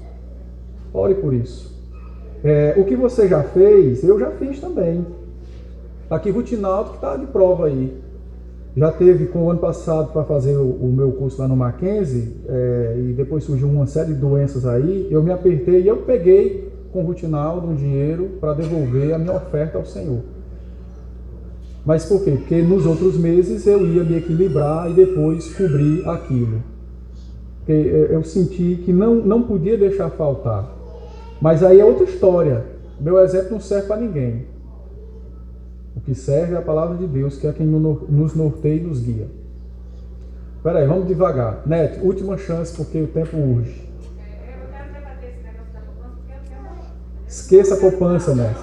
Ore por isso. O que você já fez, eu já fiz também. Aqui Rutinaldo que está de prova aí. Já teve com o ano passado para fazer o meu curso lá no Mackenzie, e depois surgiu uma série de doenças aí, eu me apertei e eu peguei com o Rutinaldo um dinheiro para devolver a minha oferta ao Senhor. Mas por quê? Porque nos outros meses eu ia me equilibrar e depois cobrir aquilo. Porque eu senti que não podia deixar faltar. Mas aí é outra história. Meu exemplo não serve para ninguém. O que serve é a palavra de Deus, que é quem nos norteia e nos guia. Espera aí, vamos devagar. Neto, última chance, porque o tempo urge. Eu quero debater esse negócio da poupança, porque eu tenho... Esqueça a poupança, Neto.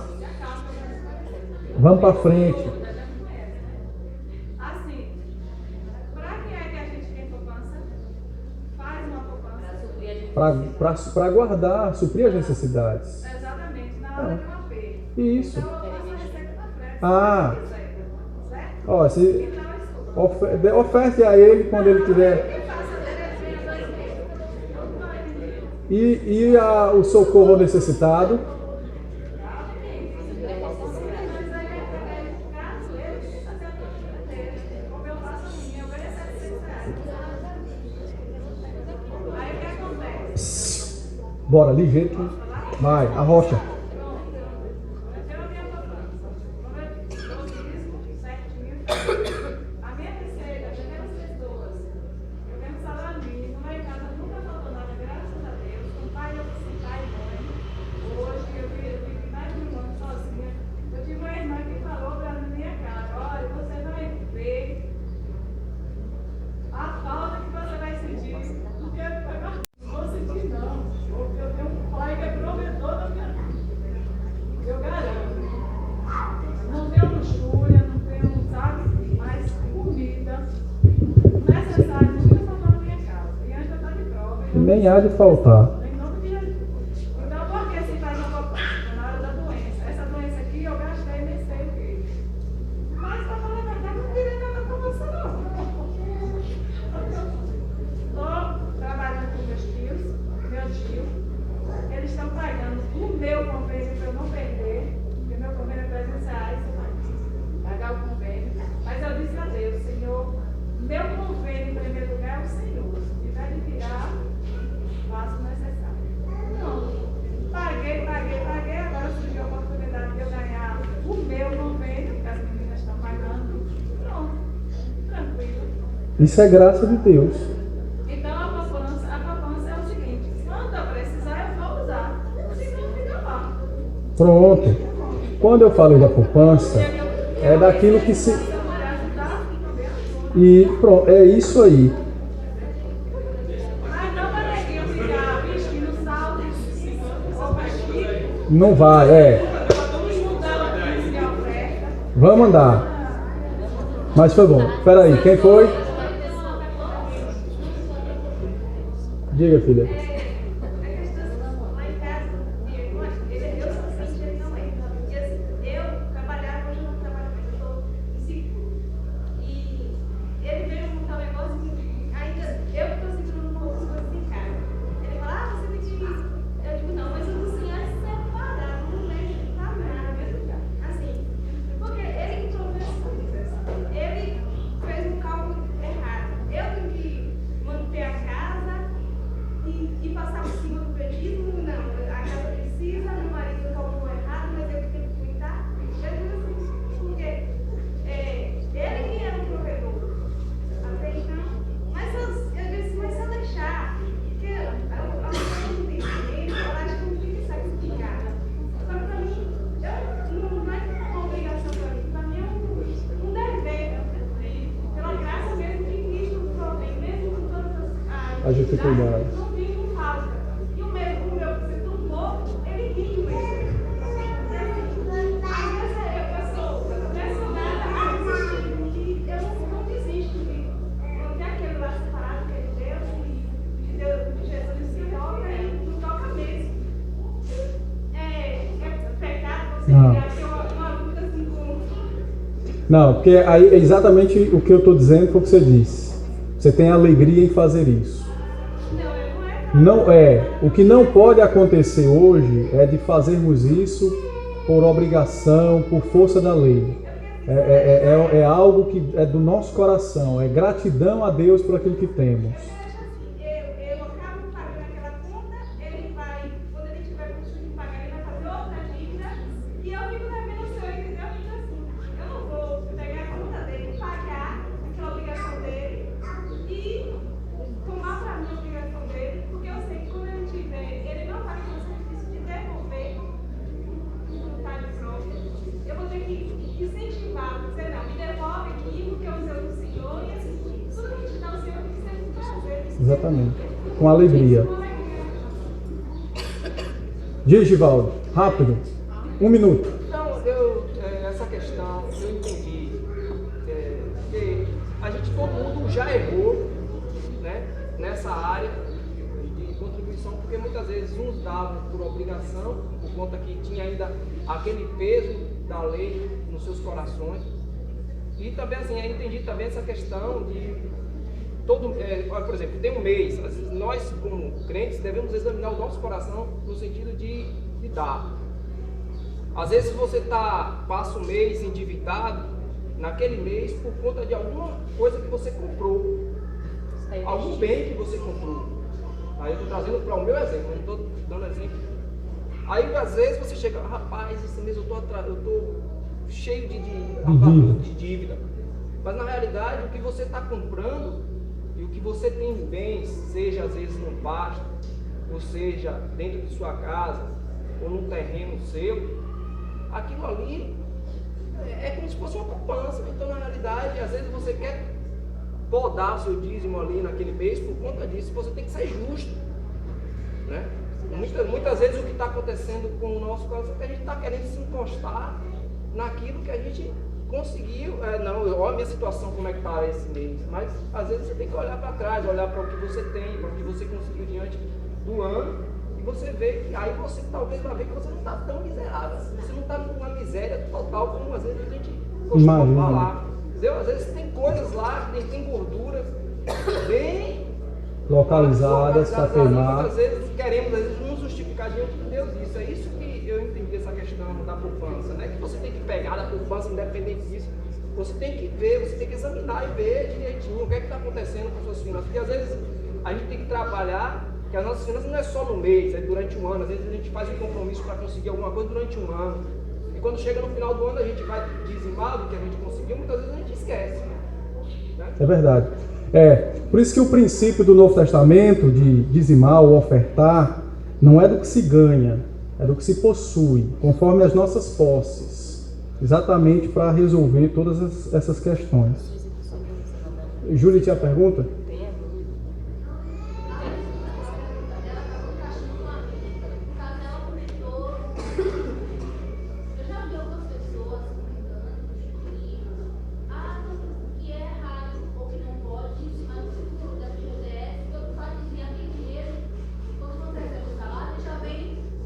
Vamos para frente. Assim, para que é que a gente tem poupança? Faz uma poupança. Para guardar, suprir as necessidades. Exatamente, na hora de uma aperto. Isso. Então, eu faço a receita da frete. Ah. Certo? Ó, se Então, escuta. oferte a ele quando ele tiver. Eu faço a Terezinha 2000. E o socorro ao necessitado. Mas aí, caso ele fazer a coisa dele, como eu faço a minha, eu ganho R$700. Aí o que acontece? Bora, ligeiro. Vai, a rocha. Pronto. Eu tenho a minha poupança. Como eu disse, eu dízimo 7.000. A minha receita, eu tenho as pessoas. Eu tenho um salário mínimo, lá em casa nunca faltou nada, graças a Deus. Com pai, eu fui pai e mãe. Hoje eu vivi mais de um ano sozinha. Eu tive uma irmã que falou pra minha cara: olha, você vai E nem há de faltar. Em nome de Jesus. Então, por que se faz uma poupança? Na hora da doença. Essa doença aqui eu gastei nem sei o quê. Mas, para falar a verdade, não tirei nada com você, não. Estou trabalhando com meus tios, meu tio. Eles estão pagando o meu convênio para eu não perder, porque meu convênio é R$300, pagar o convênio. Mas eu disse a Deus, Senhor, meu convênio em primeiro lugar é o Senhor. Se tiver de tirar, faço o necessário. Não, paguei, agora surgiu a oportunidade de eu ganhar o meu convênio, que as meninas estão pagando. Pronto, tranquilo. Isso é graça de Deus. Então a poupança é o seguinte, quando eu precisar eu vou usar, se não fica lá. Pronto. Quando eu falei da poupança, é daquilo que se... E pronto, é isso aí. Mas não para neguinho ficar vestindo saltos ou vestir, Não vai, estudando a crise de oferta. Vamos andar. Mas foi bom. Espera aí, quem foi? Diga, filha. Lá em casa, eu sou assim, ele não é. E assim, eu trabalhava, hoje eu não trabalho mais, eu estou em seguro. E ele veio montar um negócio que ainda eu que estou segurando poucas coisas em casa. Ele fala, você tem que. Eu digo, não, mas o do senhor é separado, não mexe pra nada. Assim, porque ele entrou nessas coisas. Ele fez um cálculo errado. Eu tenho que manter a casa e passar por cima do prejuízo. Não, a casa precisa, meu marido calculou errado, mas eu que tenho que cuidar. Eu digo assim, porque ele que era o provedor. Até então, mas eu disse, mas se eu deixar, porque a pessoa não tem dinheiro, ela acha que não fica sacrificada. Só que para mim, não é uma obrigação para mim é um dever. Pela graça mesmo que Cristo provém, mesmo com todas A dificuldade. não vim com falta. E o meu que se tornou, ele riu mesmo. Às vezes eu sou pressionada a desistir, e eu não desisto de manter aquele lá separado que é de Deus, e de Deus, de Jesus se toca e não toca mesmo. É pecado você Não. criar uma luta assim com. Não, porque aí é exatamente o que eu estou dizendo foi o que você disse. Você tem alegria em fazer isso. Não é. O que não pode acontecer hoje é de fazermos isso por obrigação, por força da lei. É algo que é do nosso coração. É gratidão a Deus por aquilo que temos. Eu acabo pagando aquela conta, ele vai, quando ele tiver condições de pagar, ele vai fazer outra dívida, e eu fico devendo o seu, entendeu? Eu digo assim, eu não vou pegar a conta dele, pagar aquela obrigação dele e tomar para mim a obrigação dele, porque eu sei que quando ele tiver, ele não vai fazer o sacrifício de devolver vontade própria, eu vou ter que incentivar, dizer não, me devolve aqui, porque eu usei do Senhor, e assim, tudo que a gente dá ao Senhor tem que ser com prazer. Exatamente. Com alegria. Diz, Givaldo, rápido. 1 minuto. Então, essa questão, eu entendi que a gente, todo mundo já errou, né, nessa área de contribuição, porque muitas vezes uns davam por obrigação, por conta que tinha ainda aquele peso da lei nos seus corações. E também, assim, eu entendi também essa questão de por exemplo, tem um mês, às vezes nós como crentes devemos examinar o nosso coração no sentido de dar. Às vezes você passa o mês endividado naquele mês por conta de alguma coisa que você comprou, algum bem que você comprou. Aí eu estou trazendo para o meu exemplo, não estou dando exemplo. Aí às vezes você chega, rapaz, esse mês eu estou cheio de dívida. Mas na realidade o que você está comprando e o que você tem em bens, seja às vezes no pasto, ou seja dentro de sua casa, ou num terreno seu, aquilo ali é como se fosse uma poupança. Então na realidade, às vezes você quer podar seu dízimo ali naquele mês por conta disso, você tem que ser justo, né? Muitas vezes o que está acontecendo com o nosso coração é que a gente está querendo se encostar naquilo que a gente conseguiu. Não, olha a minha situação como é que está esse mês, mas às vezes você tem que olhar para trás, olhar para o que você tem, para o que você conseguiu diante do ano, e você vê que aí você talvez vai ver que você não está tão miserável, você não está numa miséria total como às vezes a gente costuma falar. Entendeu? Às vezes tem coisas lá, tem gorduras bem localizadas para queimar. Muitas vezes queremos, às vezes, nos justificar diante de Deus isso. É isso que eu entendi essa questão da poupança, né? Que você tem que pegar da poupança, independente disso. Você tem que ver, você tem que examinar e ver direitinho o que é que está acontecendo com as suas finanças. Porque às vezes a gente tem que trabalhar, que as nossas finanças não é só no mês, é durante um ano. Às vezes a gente faz um compromisso para conseguir alguma coisa durante um ano. E quando chega no final do ano a gente vai dizimar do que a gente conseguiu, muitas vezes a gente esquece. Né? É verdade. Por isso que o princípio do Novo Testamento de dizimar ou ofertar não é do que se ganha, é do que se possui, conforme as nossas posses, exatamente para resolver todas essas questões. Júlia, tinha pergunta?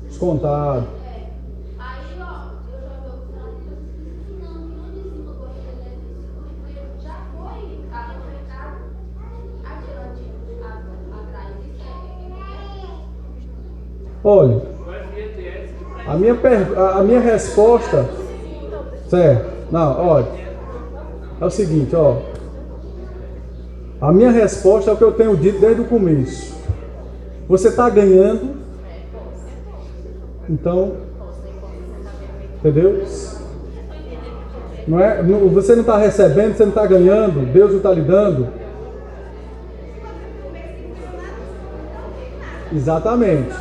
Descontado. Aí, ó, eu já vi alguns relatos que não dizima do dinheiro já foi ofertado adiante atrás. Olha, a minha resposta, certo? Não, olha, é o seguinte, ó. A minha resposta é o que eu tenho dito desde o começo. Você está ganhando. Então, entendeu? Não é, você não está recebendo, você não está ganhando, Deus não está lhe dando. Exatamente.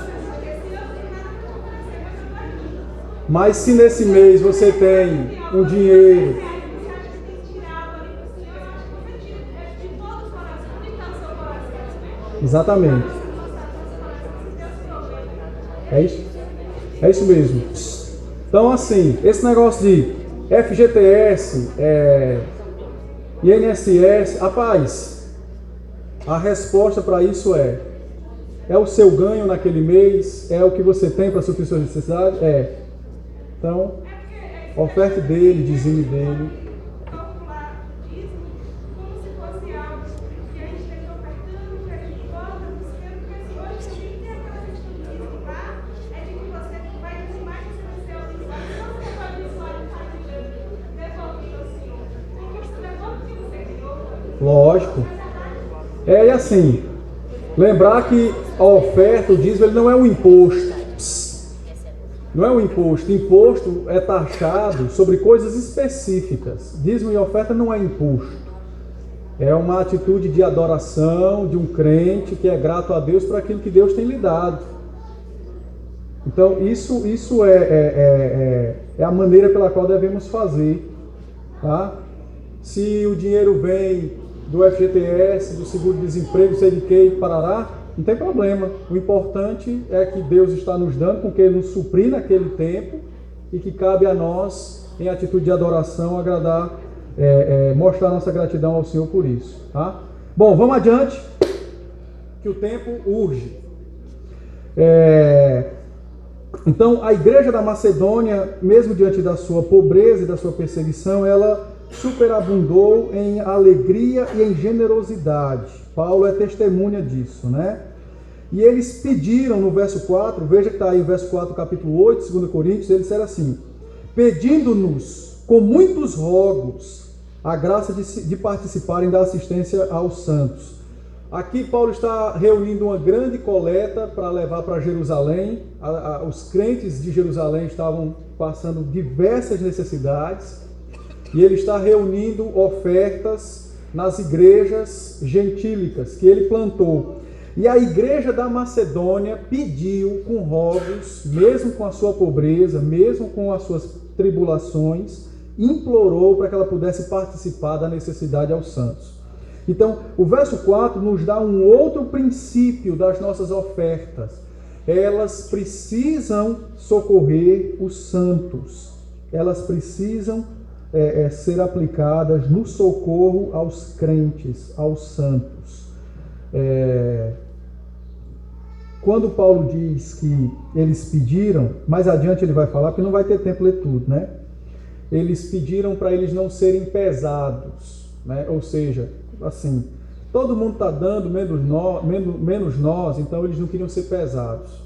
Mas se nesse mês você tem um dinheiro, exatamente. É isso? É isso mesmo. Então, assim, esse negócio de FGTS, INSS, rapaz, a resposta para isso é o seu ganho naquele mês, é o que você tem para suprir suas necessidades? Então, oferte dele, dizime dele. Lógico. E assim, lembrar que a oferta, o dízimo, ele não é um imposto. Não é um imposto. Imposto é taxado sobre coisas específicas. Dízimo e oferta não é imposto. É uma atitude de adoração de um crente que é grato a Deus por aquilo que Deus tem lhe dado. Então, isso é a maneira pela qual devemos fazer. Tá? Se o dinheiro vem do FGTS, do seguro-desemprego, sei de que, parará, não tem problema. O importante é que Deus está nos dando com que Ele nos suprir naquele tempo e que cabe a nós, em atitude de adoração, agradar, mostrar nossa gratidão ao Senhor por isso. Tá? Bom, vamos adiante, que o tempo urge. Então, a igreja da Macedônia, mesmo diante da sua pobreza e da sua perseguição, ela superabundou em alegria e em generosidade. Paulo é testemunha disso, né? E eles pediram no verso 4, veja que está aí o verso 4, capítulo 8, 2 Coríntios, eles disseram assim: pedindo-nos com muitos rogos a graça de participarem da assistência aos santos. Aqui Paulo está reunindo uma grande coleta para levar para Jerusalém. Os crentes de Jerusalém estavam passando diversas necessidades. E ele está reunindo ofertas nas igrejas gentílicas que ele plantou. E a igreja da Macedônia pediu com rogos, mesmo com a sua pobreza, mesmo com as suas tribulações, implorou para que ela pudesse participar da necessidade aos santos. Então, o verso 4 nos dá um outro princípio das nossas ofertas. Elas precisam socorrer os santos. Elas precisam ser aplicadas no socorro aos crentes, aos santos. quando Paulo diz que eles pediram, mais adiante ele vai falar, porque não vai ter tempo ler tudo, né? Eles pediram para eles não serem pesados, né? Ou seja, assim, todo mundo está dando, menos nós, então eles não queriam ser pesados.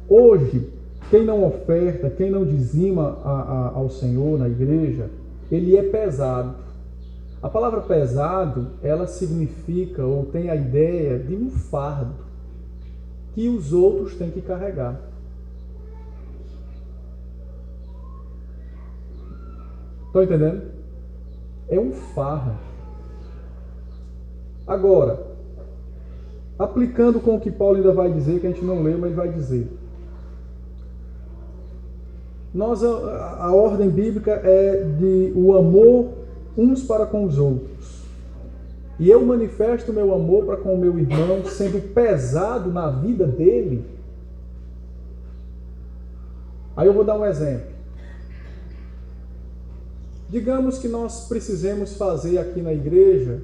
Hoje, quem não oferta, quem não dizima ao Senhor na igreja, ele é pesado. A palavra pesado, ela significa ou tem a ideia de um fardo que os outros têm que carregar. Estão entendendo? É um fardo. Agora, aplicando com o que Paulo ainda vai dizer, que a gente não leu, mas vai dizer. A ordem bíblica é de o amor uns para com os outros. E eu manifesto meu amor para com o meu irmão, sendo pesado na vida dele. Aí eu vou dar um exemplo. Digamos que nós precisemos fazer aqui na igreja,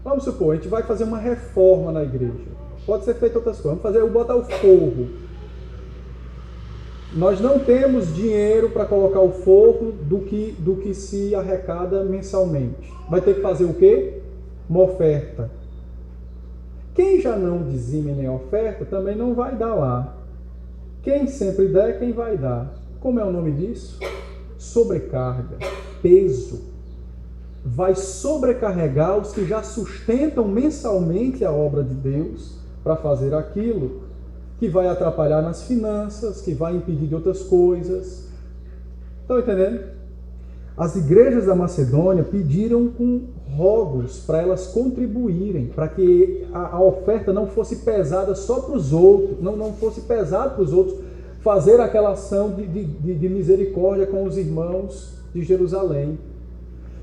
vamos supor, a gente vai fazer uma reforma na igreja. Pode ser feito outras coisas. Vamos botar o forro. Nós não temos dinheiro para colocar o forro do que se arrecada mensalmente. Vai ter que fazer o quê? Uma oferta. Quem já não dizima nem oferta, também não vai dar lá. Quem sempre dá é quem vai dar. Como é o nome disso? Sobrecarga, peso. Vai sobrecarregar os que já sustentam mensalmente a obra de Deus para fazer aquilo, que vai atrapalhar nas finanças, que vai impedir de outras coisas. Estão entendendo? As igrejas da Macedônia pediram com rogos para elas contribuírem, para que a oferta não fosse pesada só para os outros, não fosse pesado para os outros fazer aquela ação de misericórdia com os irmãos de Jerusalém.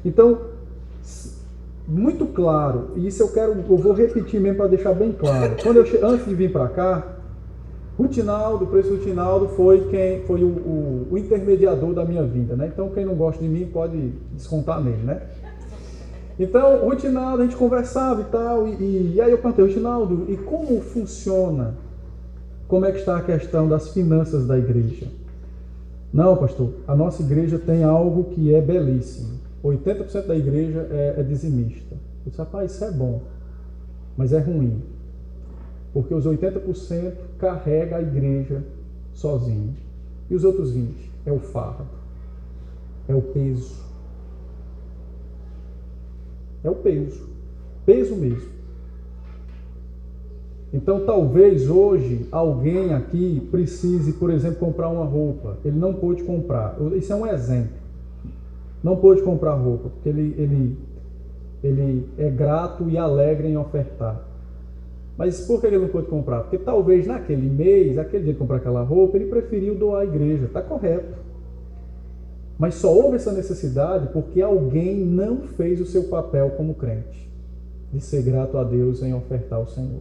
Então, muito claro, e isso eu vou repetir mesmo para deixar bem claro. Antes de vir para cá, o preço do Tinaldo foi o intermediador da minha vida, né? Então, quem não gosta de mim pode descontar nele, né? Então, o Tinaldo, a gente conversava e tal, e aí eu perguntei, Tinaldo, e como funciona? Como é que está a questão das finanças da igreja? Não, pastor, a nossa igreja tem algo que é belíssimo. 80% da igreja é dizimista. Eu disse, rapaz, isso é bom, mas é ruim. Porque os 80% carrega a igreja sozinho. E os outros 20% é o fardo, é o peso. É o peso mesmo. Então, talvez hoje alguém aqui precise, por exemplo, comprar uma roupa. Ele não pôde comprar. Isso é um exemplo. Não pôde comprar roupa, porque ele é grato e alegre em ofertar. Mas por que ele não pôde comprar? Porque talvez naquele mês, aquele dia de comprar aquela roupa, ele preferiu doar à igreja. Está correto. Mas só houve essa necessidade porque alguém não fez o seu papel como crente, de ser grato a Deus em ofertar ao Senhor.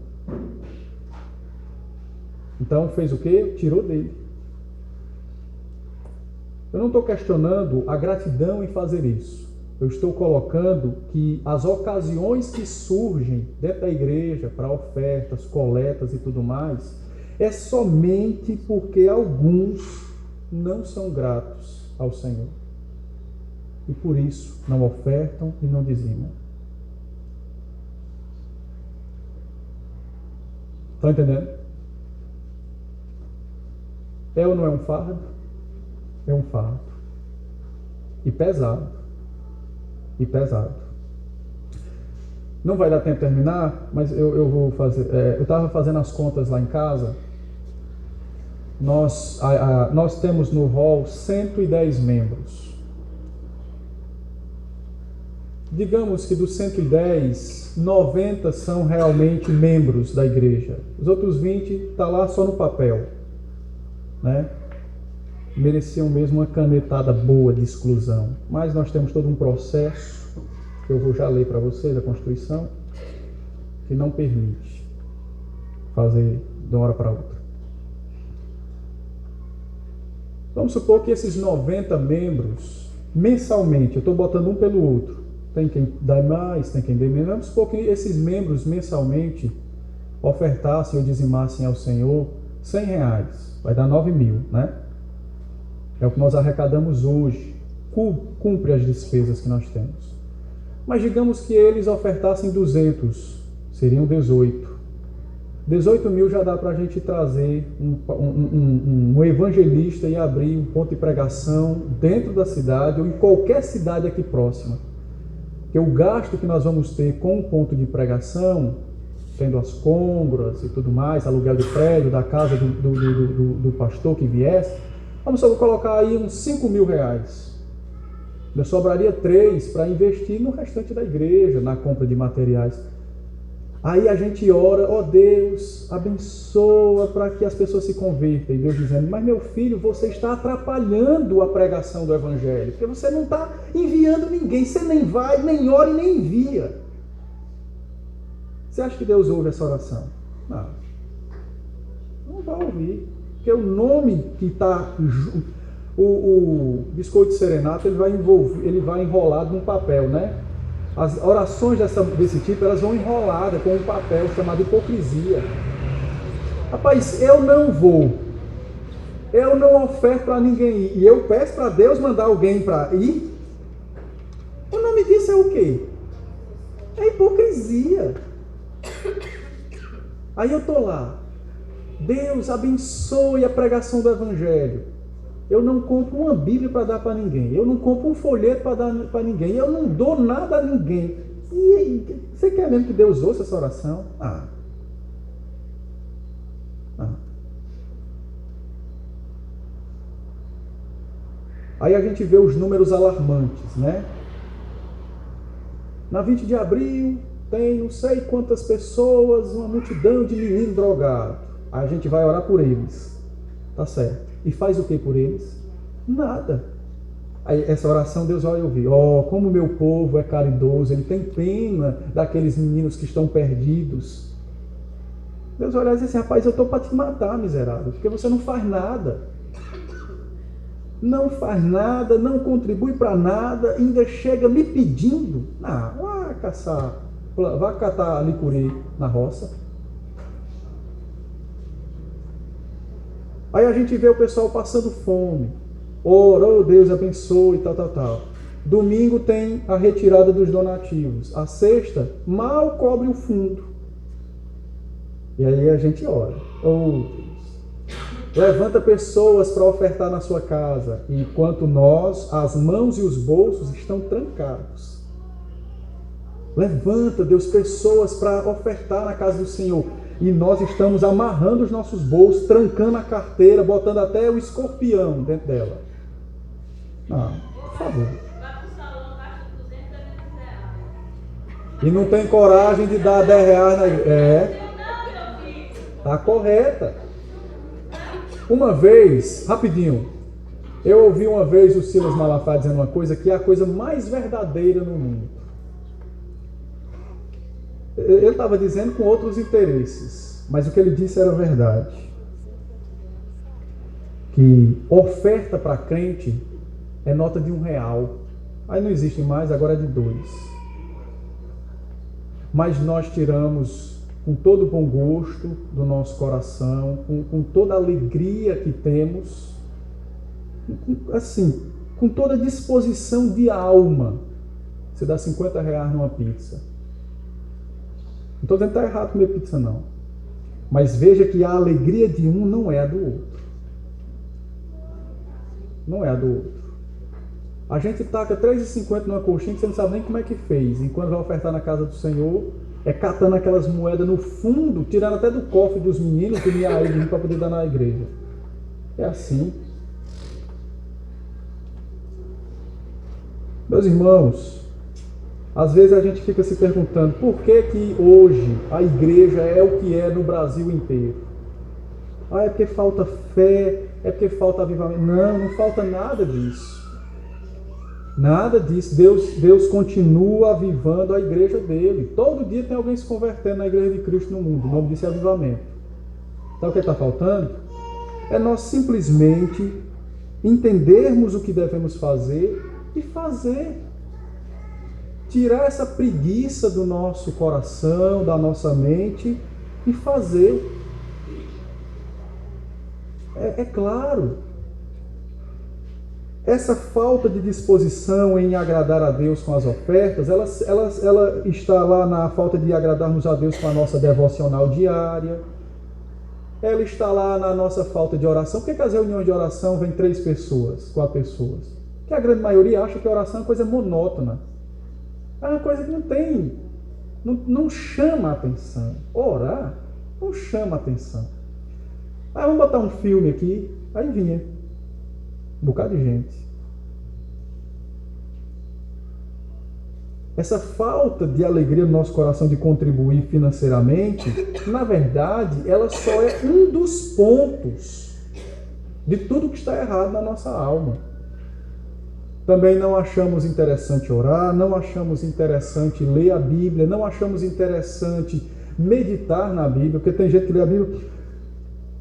Então fez o quê? Tirou dele. Eu não estou questionando a gratidão em fazer isso. Eu estou colocando que as ocasiões que surgem dentro da igreja para ofertas, coletas e tudo mais, é somente porque alguns não são gratos ao Senhor. E por isso não ofertam e não dizimam. Estão entendendo? É ou não é um fardo? É um fardo. E pesado. Não vai dar tempo de terminar, mas eu vou fazer. Eu estava fazendo as contas lá em casa. Nós temos no hall 110 membros. Digamos que dos 110, 90 são realmente membros da igreja. Os outros 20 estão lá só no papel, né? Mereciam mesmo uma canetada boa de exclusão. Mas nós temos todo um processo, que eu vou já ler para vocês, a Constituição, que não permite fazer de uma hora para outra. Vamos supor que esses 90 membros, mensalmente, eu estou botando um pelo outro, Tem quem dá mais, tem quem dê menos. Vamos supor que esses membros mensalmente ofertassem ou dizimassem ao Senhor R$100. Vai dar 9.000, né? É o que nós arrecadamos hoje. Cumpre as despesas que nós temos. Mas digamos que eles ofertassem 200, seriam 18. 18.000 já dá para a gente trazer um evangelista e abrir um ponto de pregação dentro da cidade ou em qualquer cidade aqui próxima. Porque o gasto que nós vamos ter com um ponto de pregação, tendo as côngoras e tudo mais, aluguel de prédio, da casa do pastor que viesse, vamos só colocar aí uns R$5.000. Eu sobraria 3 para investir no restante da igreja, na compra de materiais. Aí a gente ora, ó Deus, abençoa para que as pessoas se convertam. E Deus dizendo, mas meu filho, você está atrapalhando a pregação do Evangelho, porque você não está enviando ninguém, você nem vai, nem ora e nem envia. Você acha que Deus ouve essa oração? Não. Não vai ouvir. Porque o nome que está... O biscoito de serenato, ele vai enrolado num papel, né? As orações desse tipo, elas vão enroladas com um papel chamado hipocrisia. Rapaz, eu não oferto para ninguém ir, e eu peço para Deus mandar alguém para ir. O nome disso é o quê? É hipocrisia. Aí eu estou lá, Deus abençoe a pregação do Evangelho. Eu não compro uma Bíblia para dar para ninguém. Eu não compro um folheto para dar para ninguém. Eu não dou nada a ninguém. E você quer mesmo que Deus ouça essa oração? Aí a gente vê os números alarmantes, né? Na 20 de abril tem não sei quantas pessoas, uma multidão de meninos drogados. Aí a gente vai orar por eles. Tá certo. E faz o que por eles? Nada. Aí essa oração Deus vai ouvir. Como meu povo é caridoso, ele tem pena daqueles meninos que estão perdidos. Deus vai olhar e dizer assim, rapaz, eu estou para te matar, miserável, porque você não faz nada. Não faz nada, não contribui para nada, ainda chega me pedindo. Vai catar licuri na roça. Aí a gente vê o pessoal passando fome. Ora, Deus abençoe e tal. Domingo tem a retirada dos donativos. A sexta mal cobre o fundo. E aí a gente ora. Deus, levanta pessoas para ofertar na sua casa, enquanto as mãos e os bolsos estão trancados. Levanta, Deus, pessoas para ofertar na casa do Senhor. E nós estamos amarrando os nossos bolsos, trancando a carteira, botando até o escorpião dentro dela. Por favor. Vai pro salão, gasta 200 reais. E não tem coragem de dar R$10 na igreja. Tá correta. Uma vez, rapidinho, eu ouvi uma vez o Silas Malafaia dizendo uma coisa que é a coisa mais verdadeira no mundo. Ele estava dizendo com outros interesses, mas o que ele disse era verdade. Que oferta para crente é nota de R$1. Aí não existe mais, agora é de 2. Mas nós tiramos com todo o bom gosto do nosso coração, com toda a alegria que temos, assim, com toda a disposição de alma. Você dá R$50 numa pizza. Não estou dizendo que está errado comer pizza, não. Mas veja que a alegria de um não é a do outro. Não é a do outro. A gente taca R$3,50 numa coxinha que você não sabe nem como é que fez. Enquanto vai ofertar na casa do Senhor, é catando aquelas moedas no fundo, tirando até do cofre dos meninos, que ia aí para poder dar na igreja. É assim. Meus irmãos, às vezes a gente fica se perguntando por que hoje a igreja é o que é no Brasil inteiro. É porque falta fé, é porque falta avivamento. Não falta nada disso. Nada disso. Deus continua avivando a igreja dele. Todo dia tem alguém se convertendo na igreja de Cristo no mundo. O nome disso é avivamento. Sabe o que está faltando? É nós simplesmente entendermos o que devemos fazer e fazer. tirar essa preguiça do nosso coração, da nossa mente e fazer. É claro. Essa falta de disposição em agradar a Deus com as ofertas, ela está lá na falta de agradarmos a Deus com a nossa devocional diária. Ela está lá na nossa falta de oração. Por que as reuniões de oração vêm 3 pessoas, 4 pessoas? Porque a grande maioria acha que a oração é uma coisa monótona. É uma coisa que não chama a atenção. Orar não chama a atenção. Vamos botar um filme aqui, aí vinha um bocado de gente. Essa falta de alegria no nosso coração de contribuir financeiramente, na verdade, ela só é um dos pontos de tudo que está errado na nossa alma. Também não achamos interessante orar, não achamos interessante ler a Bíblia, não achamos interessante meditar na Bíblia, porque tem gente que lê a Bíblia...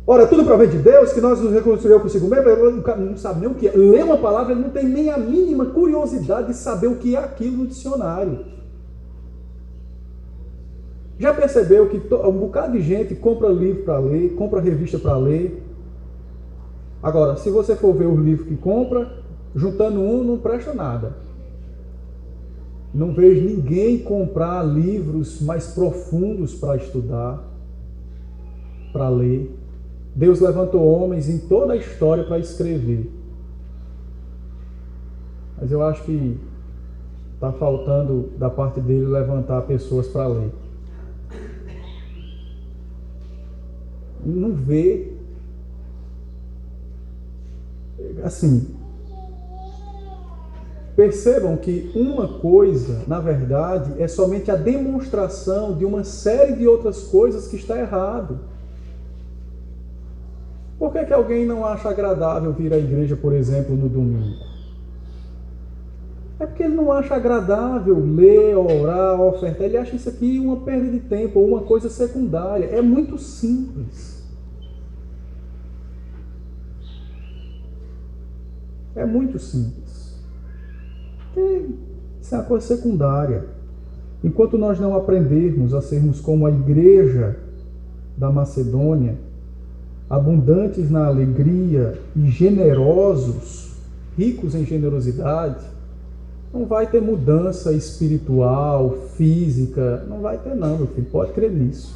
Ora, tudo provém de Deus, que nós nos reconciliamos consigo mesmo, não sabe nem o que é. Lê uma palavra, ele não tem nem a mínima curiosidade de saber o que é aquilo no dicionário. Já percebeu que um bocado de gente compra livro para ler, compra revista para ler. Agora, se você for ver os livros que compra, juntando um, não presta nada. Não vejo ninguém comprar livros mais profundos para estudar, para ler. Deus levantou homens em toda a história para escrever. Mas eu acho que está faltando da parte dele levantar pessoas para ler. Não vê. Assim, percebam que uma coisa, na verdade, é somente a demonstração de uma série de outras coisas que está errado. Por que alguém não acha agradável vir à igreja, por exemplo, no domingo? É porque ele não acha agradável ler, orar, ofertar. Ele acha isso aqui uma perda de tempo ou uma coisa secundária. É muito simples. É muito simples. Isso é uma coisa secundária. Enquanto nós não aprendermos a sermos como a igreja da Macedônia, abundantes na alegria e generosos, ricos em generosidade, não vai ter mudança espiritual, física, não vai ter não, meu filho, pode crer nisso.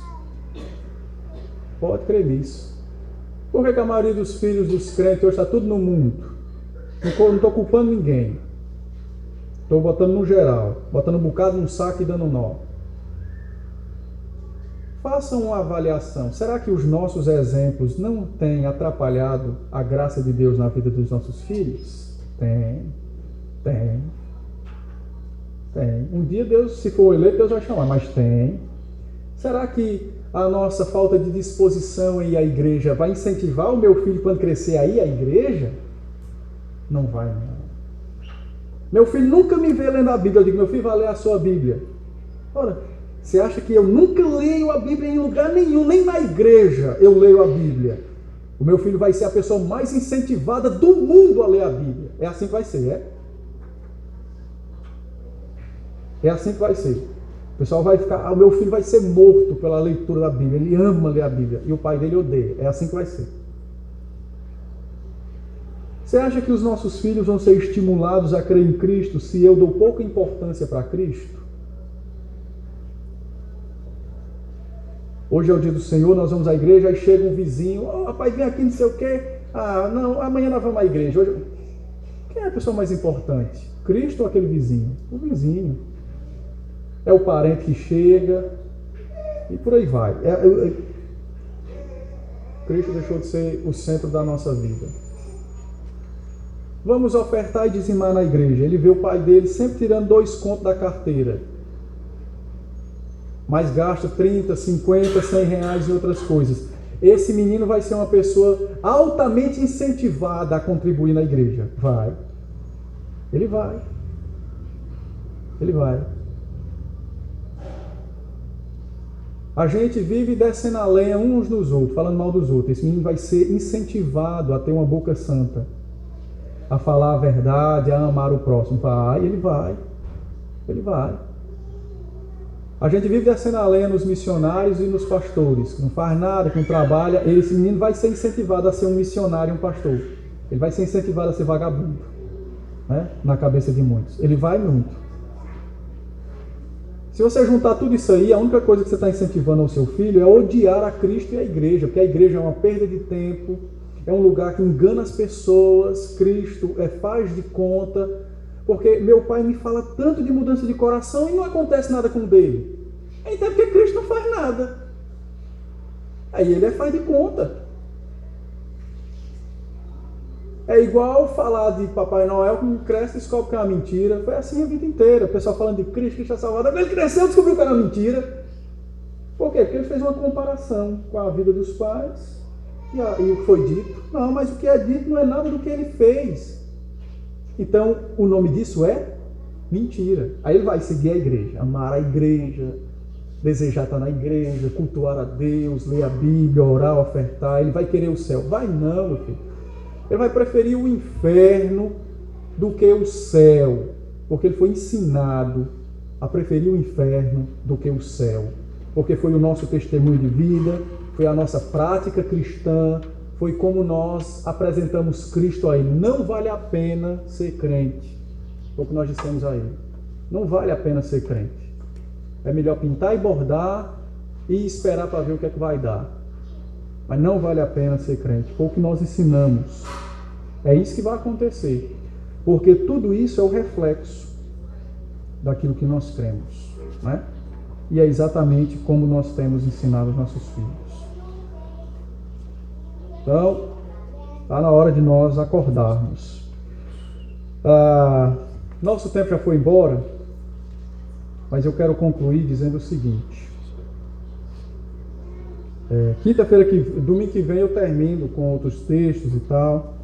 Pode crer nisso. Por que a maioria dos filhos dos crentes hoje está tudo no mundo? Não estou culpando ninguém. Estou botando no geral, botando um bocado num saco e dando nó. Façam uma avaliação. Será que os nossos exemplos não têm atrapalhado a graça de Deus na vida dos nossos filhos? Tem. Um dia Deus, se for eleito, Deus vai chamar, mas tem. Será que a nossa falta de disposição em ir à igreja vai incentivar o meu filho quando crescer a ir à igreja? Não vai, não. Meu filho nunca me vê lendo a Bíblia. Eu digo, meu filho, vai ler a sua Bíblia. Ora, você acha que eu nunca leio a Bíblia em lugar nenhum, nem na igreja eu leio a Bíblia? O meu filho vai ser a pessoa mais incentivada do mundo a ler a Bíblia. É assim que vai ser, é? É assim que vai ser. O pessoal vai ficar, o meu filho vai ser morto pela leitura da Bíblia. Ele ama ler a Bíblia e o pai dele odeia. É assim que vai ser. Você acha que os nossos filhos vão ser estimulados a crer em Cristo se eu dou pouca importância para Cristo? Hoje é o dia do Senhor, nós vamos à igreja, aí chega um vizinho, rapaz, vem aqui, não sei o quê. Não, amanhã nós vamos à igreja. Hoje... Quem é a pessoa mais importante? Cristo ou aquele vizinho? O vizinho. É o parente que chega e por aí vai. Cristo deixou de ser o centro da nossa vida. Vamos ofertar e dizimar na igreja. Ele vê o pai dele sempre tirando 2 contos da carteira. Mas gasta 30, 50, 100 reais em outras coisas. Esse menino vai ser uma pessoa altamente incentivada a contribuir na igreja. Vai. Ele vai. Ele vai. A gente vive descendo a lenha uns nos outros, falando mal dos outros. Esse menino vai ser incentivado a ter uma boca santa, a falar a verdade, a amar o próximo. Vai, ele vai. Ele vai. A gente vive descendo a lenha nos missionários e nos pastores, que não faz nada, que não trabalha. Esse menino vai ser incentivado a ser um missionário e um pastor. Ele vai ser incentivado a ser vagabundo, né? Na cabeça de muitos. Ele vai muito. Se você juntar tudo isso aí, a única coisa que você está incentivando ao seu filho é odiar a Cristo e a igreja, porque a igreja é uma perda de tempo, é um lugar que engana as pessoas, Cristo faz de conta, porque meu pai me fala tanto de mudança de coração e não acontece nada com o dele. Então é porque Cristo não faz nada. Aí ele faz de conta. É igual falar de Papai Noel que cresce e descobre que é uma mentira. Foi assim a vida inteira. O pessoal falando de Cristo, Cristo é Salvador. Ele cresceu e descobriu que era uma mentira. Por quê? Porque ele fez uma comparação com a vida dos pais e o que foi dito. Não, mas o que é dito não é nada do que ele fez. Então, o nome disso é mentira. Aí ele vai seguir a igreja, amar a igreja, desejar estar na igreja, cultuar a Deus, ler a Bíblia, orar, ofertar. Ele vai querer o céu. Vai não, meu filho. Ele vai preferir o inferno do que o céu, porque ele foi ensinado a preferir o inferno do que o céu, porque foi o nosso testemunho de vida, foi a nossa prática cristã, foi como nós apresentamos Cristo a ele. Não vale a pena ser crente, foi o que nós dissemos a ele. Não vale a pena ser crente. É melhor pintar e bordar e esperar para ver o que é que vai dar. Mas não vale a pena ser crente. Foi o que nós ensinamos. É isso que vai acontecer. Porque tudo isso é o reflexo daquilo que nós cremos, né? E é exatamente como nós temos ensinado os nossos filhos. Então, está na hora de nós acordarmos. Nosso tempo já foi embora, mas eu quero concluir dizendo o seguinte. Quinta-feira, domingo que vem eu termino com outros textos e tal.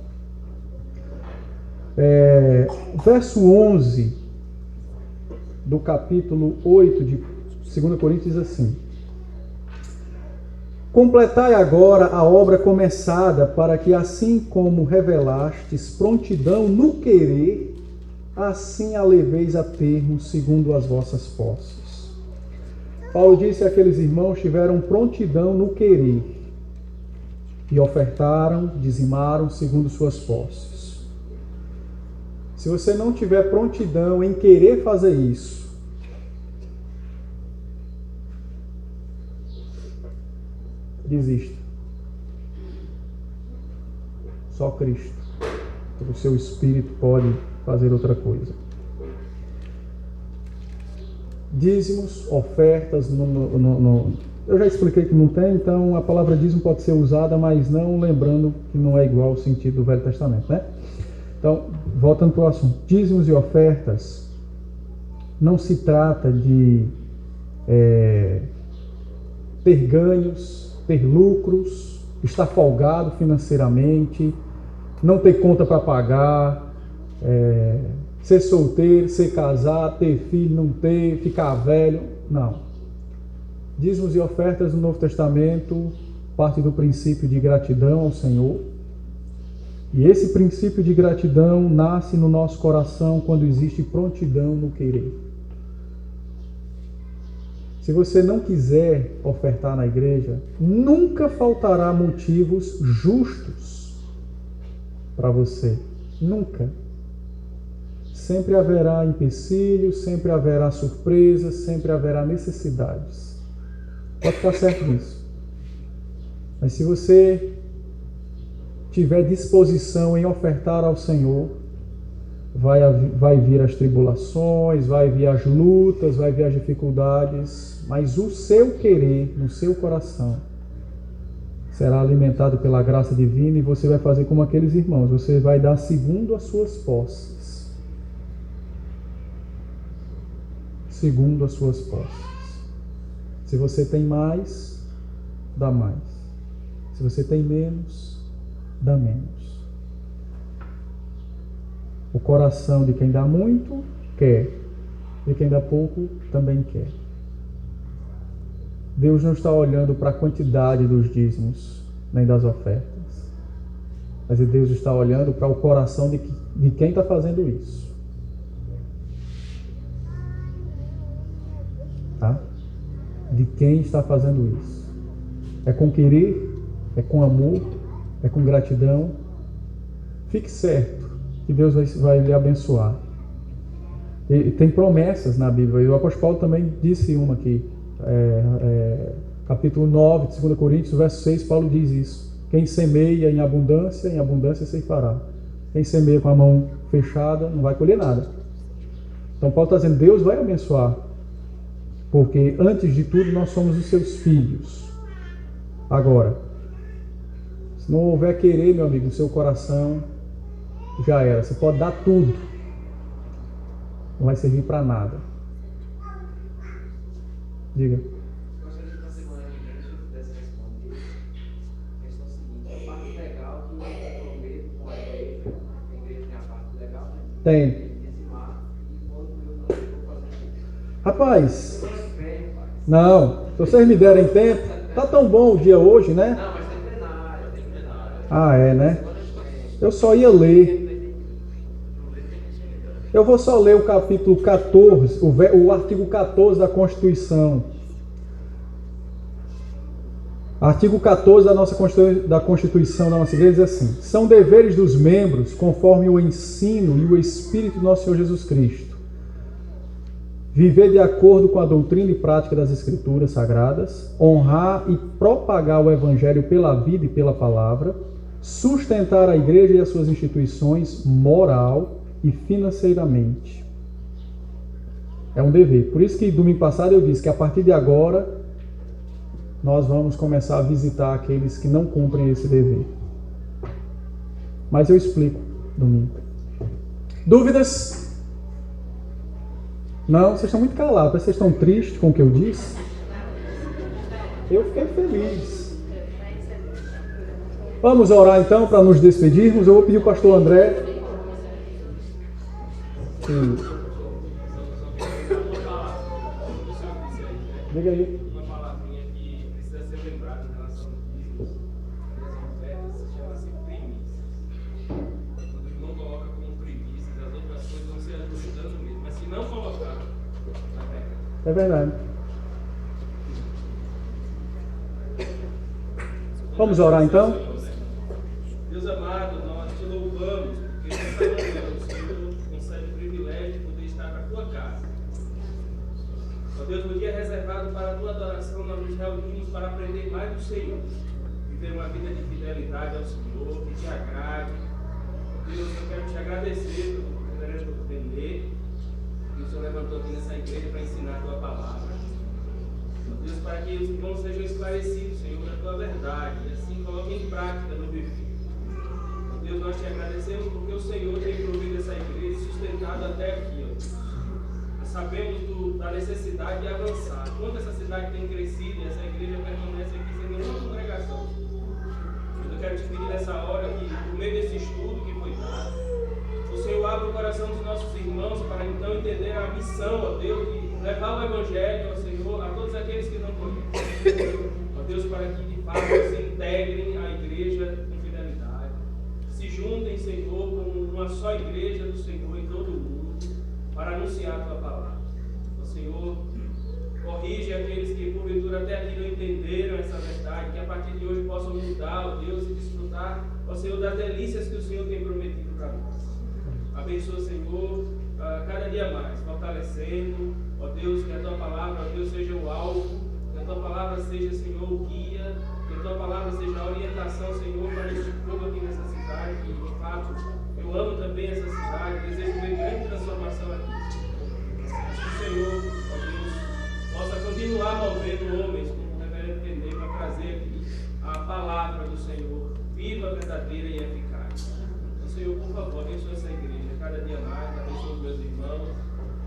Verso 11 do capítulo 8 de 2 Coríntios diz assim: completai agora a obra começada, para que assim como revelastes prontidão no querer, assim a leveis a termo segundo as vossas posses. Paulo disse que aqueles irmãos tiveram prontidão no querer e ofertaram, dizimaram segundo suas posses. Se você não tiver prontidão em querer fazer isso, desista. Só Cristo, o seu espírito pode fazer outra coisa. Dízimos, ofertas, eu já expliquei que não tem, então a palavra dízimo pode ser usada, mas não lembrando que não é igual ao sentido do Velho Testamento, né? Então, voltando para o assunto, dízimos e ofertas, não se trata de ter ganhos, ter lucros, estar folgado financeiramente, não ter conta para pagar, ser solteiro, ser casado, ter filho, não ter, ficar velho. Não. Dízimos e ofertas no Novo Testamento parte do princípio de gratidão ao Senhor. E esse princípio de gratidão nasce no nosso coração quando existe prontidão no querer. Se você não quiser ofertar na igreja, nunca faltará motivos justos para você. Nunca. Sempre haverá empecilhos, sempre haverá surpresas, sempre haverá necessidades. Pode ficar certo disso. Mas se você tiver disposição em ofertar ao Senhor, vai vir as tribulações, vai vir as lutas, vai vir as dificuldades, mas o seu querer no seu coração será alimentado pela graça divina e você vai fazer como aqueles irmãos, você vai dar segundo as suas posses. Segundo as suas posses. Se você tem mais, dá mais. Se você tem menos, dá menos. O coração de quem dá muito, quer. De quem dá pouco, também quer. Deus não está olhando para a quantidade dos dízimos, nem das ofertas. Mas Deus está olhando para o coração de quem está fazendo isso. de quem está fazendo isso. É com querer, é com amor, é com gratidão. Fique certo que Deus vai lhe abençoar. E tem promessas na Bíblia. E o apóstolo Paulo também disse uma aqui. Capítulo 9 de 2 Coríntios, verso 6, Paulo diz isso. Quem semeia em abundância ceifará. Quem semeia com a mão fechada não vai colher nada. Então Paulo está dizendo, Deus vai abençoar. Porque antes de tudo nós somos os seus filhos. Agora, se não houver querer, meu amigo, no seu coração, já era. Você pode dar tudo. Não vai servir para nada. Diga. Gostaria de fazer uma evidência que pudesse responder. A questão seguinte, a parte legal do comprometo com a igreja tem a parte legal, né? Tem. Dizimar, e quando eu não estou fazendo isso. Rapaz, Eu sou velho, pai. não. Se vocês me derem tempo, tá tão bom o dia hoje, né? Não, mas tem plenário, tem plenário. Ah, é, né? Eu só ia ler. Eu vou só ler o capítulo 14, o artigo 14 da Constituição. Artigo 14 da Constituição da nossa igreja diz assim: são deveres dos membros conforme o ensino e o Espírito do nosso Senhor Jesus Cristo. Viver de acordo com a doutrina e prática das Escrituras Sagradas, honrar e propagar o Evangelho pela vida e pela palavra, sustentar a igreja e as suas instituições moral e financeiramente. É um dever. Por isso que domingo passado eu disse que a partir de agora nós vamos começar a visitar aqueles que não cumprem esse dever. Mas eu explico domingo. Dúvidas? Não? Vocês estão muito calados. Vocês estão tristes com o que eu disse? Eu fiquei feliz. Vamos orar então para nos despedirmos. Eu vou pedir o pastor André. Diga aí. Uma palavrinha que precisa ser lembrada em relação a dízimos e as ofertas, chama-se primícias. Quando o irmão coloca como primícias, as outras coisas vão se ajustando mesmo. Mas se não colocar, vai pegar. É verdade. Vamos orar então? Deus amado, nós te louvamos, porque nessa manhã o Senhor concede o privilégio de poder estar na tua casa. Ó Deus, no dia reservado para a tua adoração, nós nos reunimos para aprender mais do Senhor, viver uma vida de fidelidade ao Senhor, que te agrade. Ó Deus, eu quero te agradecer pelo privilégio de poder que o Senhor levantou aqui nessa igreja para ensinar a tua palavra. Ó Deus, para que os irmãos sejam esclarecidos, Senhor, da tua verdade, e assim coloquem em prática no viver. Ó Deus, nós te agradecemos porque o Senhor tem provido essa igreja e sustentado até aqui, ó Deus. Nós sabemos da necessidade de avançar. Quanto essa cidade tem crescido e essa igreja permanece aqui sem nenhuma congregação. Eu quero te pedir nessa hora que, por meio desse estudo que foi dado, o Senhor abra o coração dos nossos irmãos para então entender a missão, ó Deus, de levar o Evangelho, ó Senhor, a todos aqueles que não conhecem. Ó Deus, para que de fato se integrem à igreja com fidelidade. Se juntem, Senhor, como uma só igreja do Senhor em todo o mundo, para anunciar a tua palavra. Ó Senhor, corrige aqueles que porventura até aqui não entenderam essa verdade, que a partir de hoje possam mudar, ó Deus, e desfrutar, ó Senhor, das delícias que o Senhor tem prometido para nós. Abençoa, Senhor, cada dia mais, fortalecendo, ó Deus, que a tua palavra, ó Deus, seja o alvo, que a tua palavra seja, Senhor, o guia, que a tua palavra seja a orientação, Senhor, para este povo aqui nessa cidade, que de fato eu amo também essa cidade, desejo ver grande transformação aqui. Que o Senhor, ó Deus, possa continuar movendo homens, como o reverendo Renê, para trazer aqui a palavra do Senhor, viva, verdadeira e eficaz. Então, Senhor, por favor, abençoe essa igreja cada dia mais, abençoe os meus irmãos,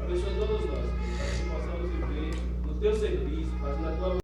abençoe todos nós, para que possamos viver no teu serviço, fazendo a tua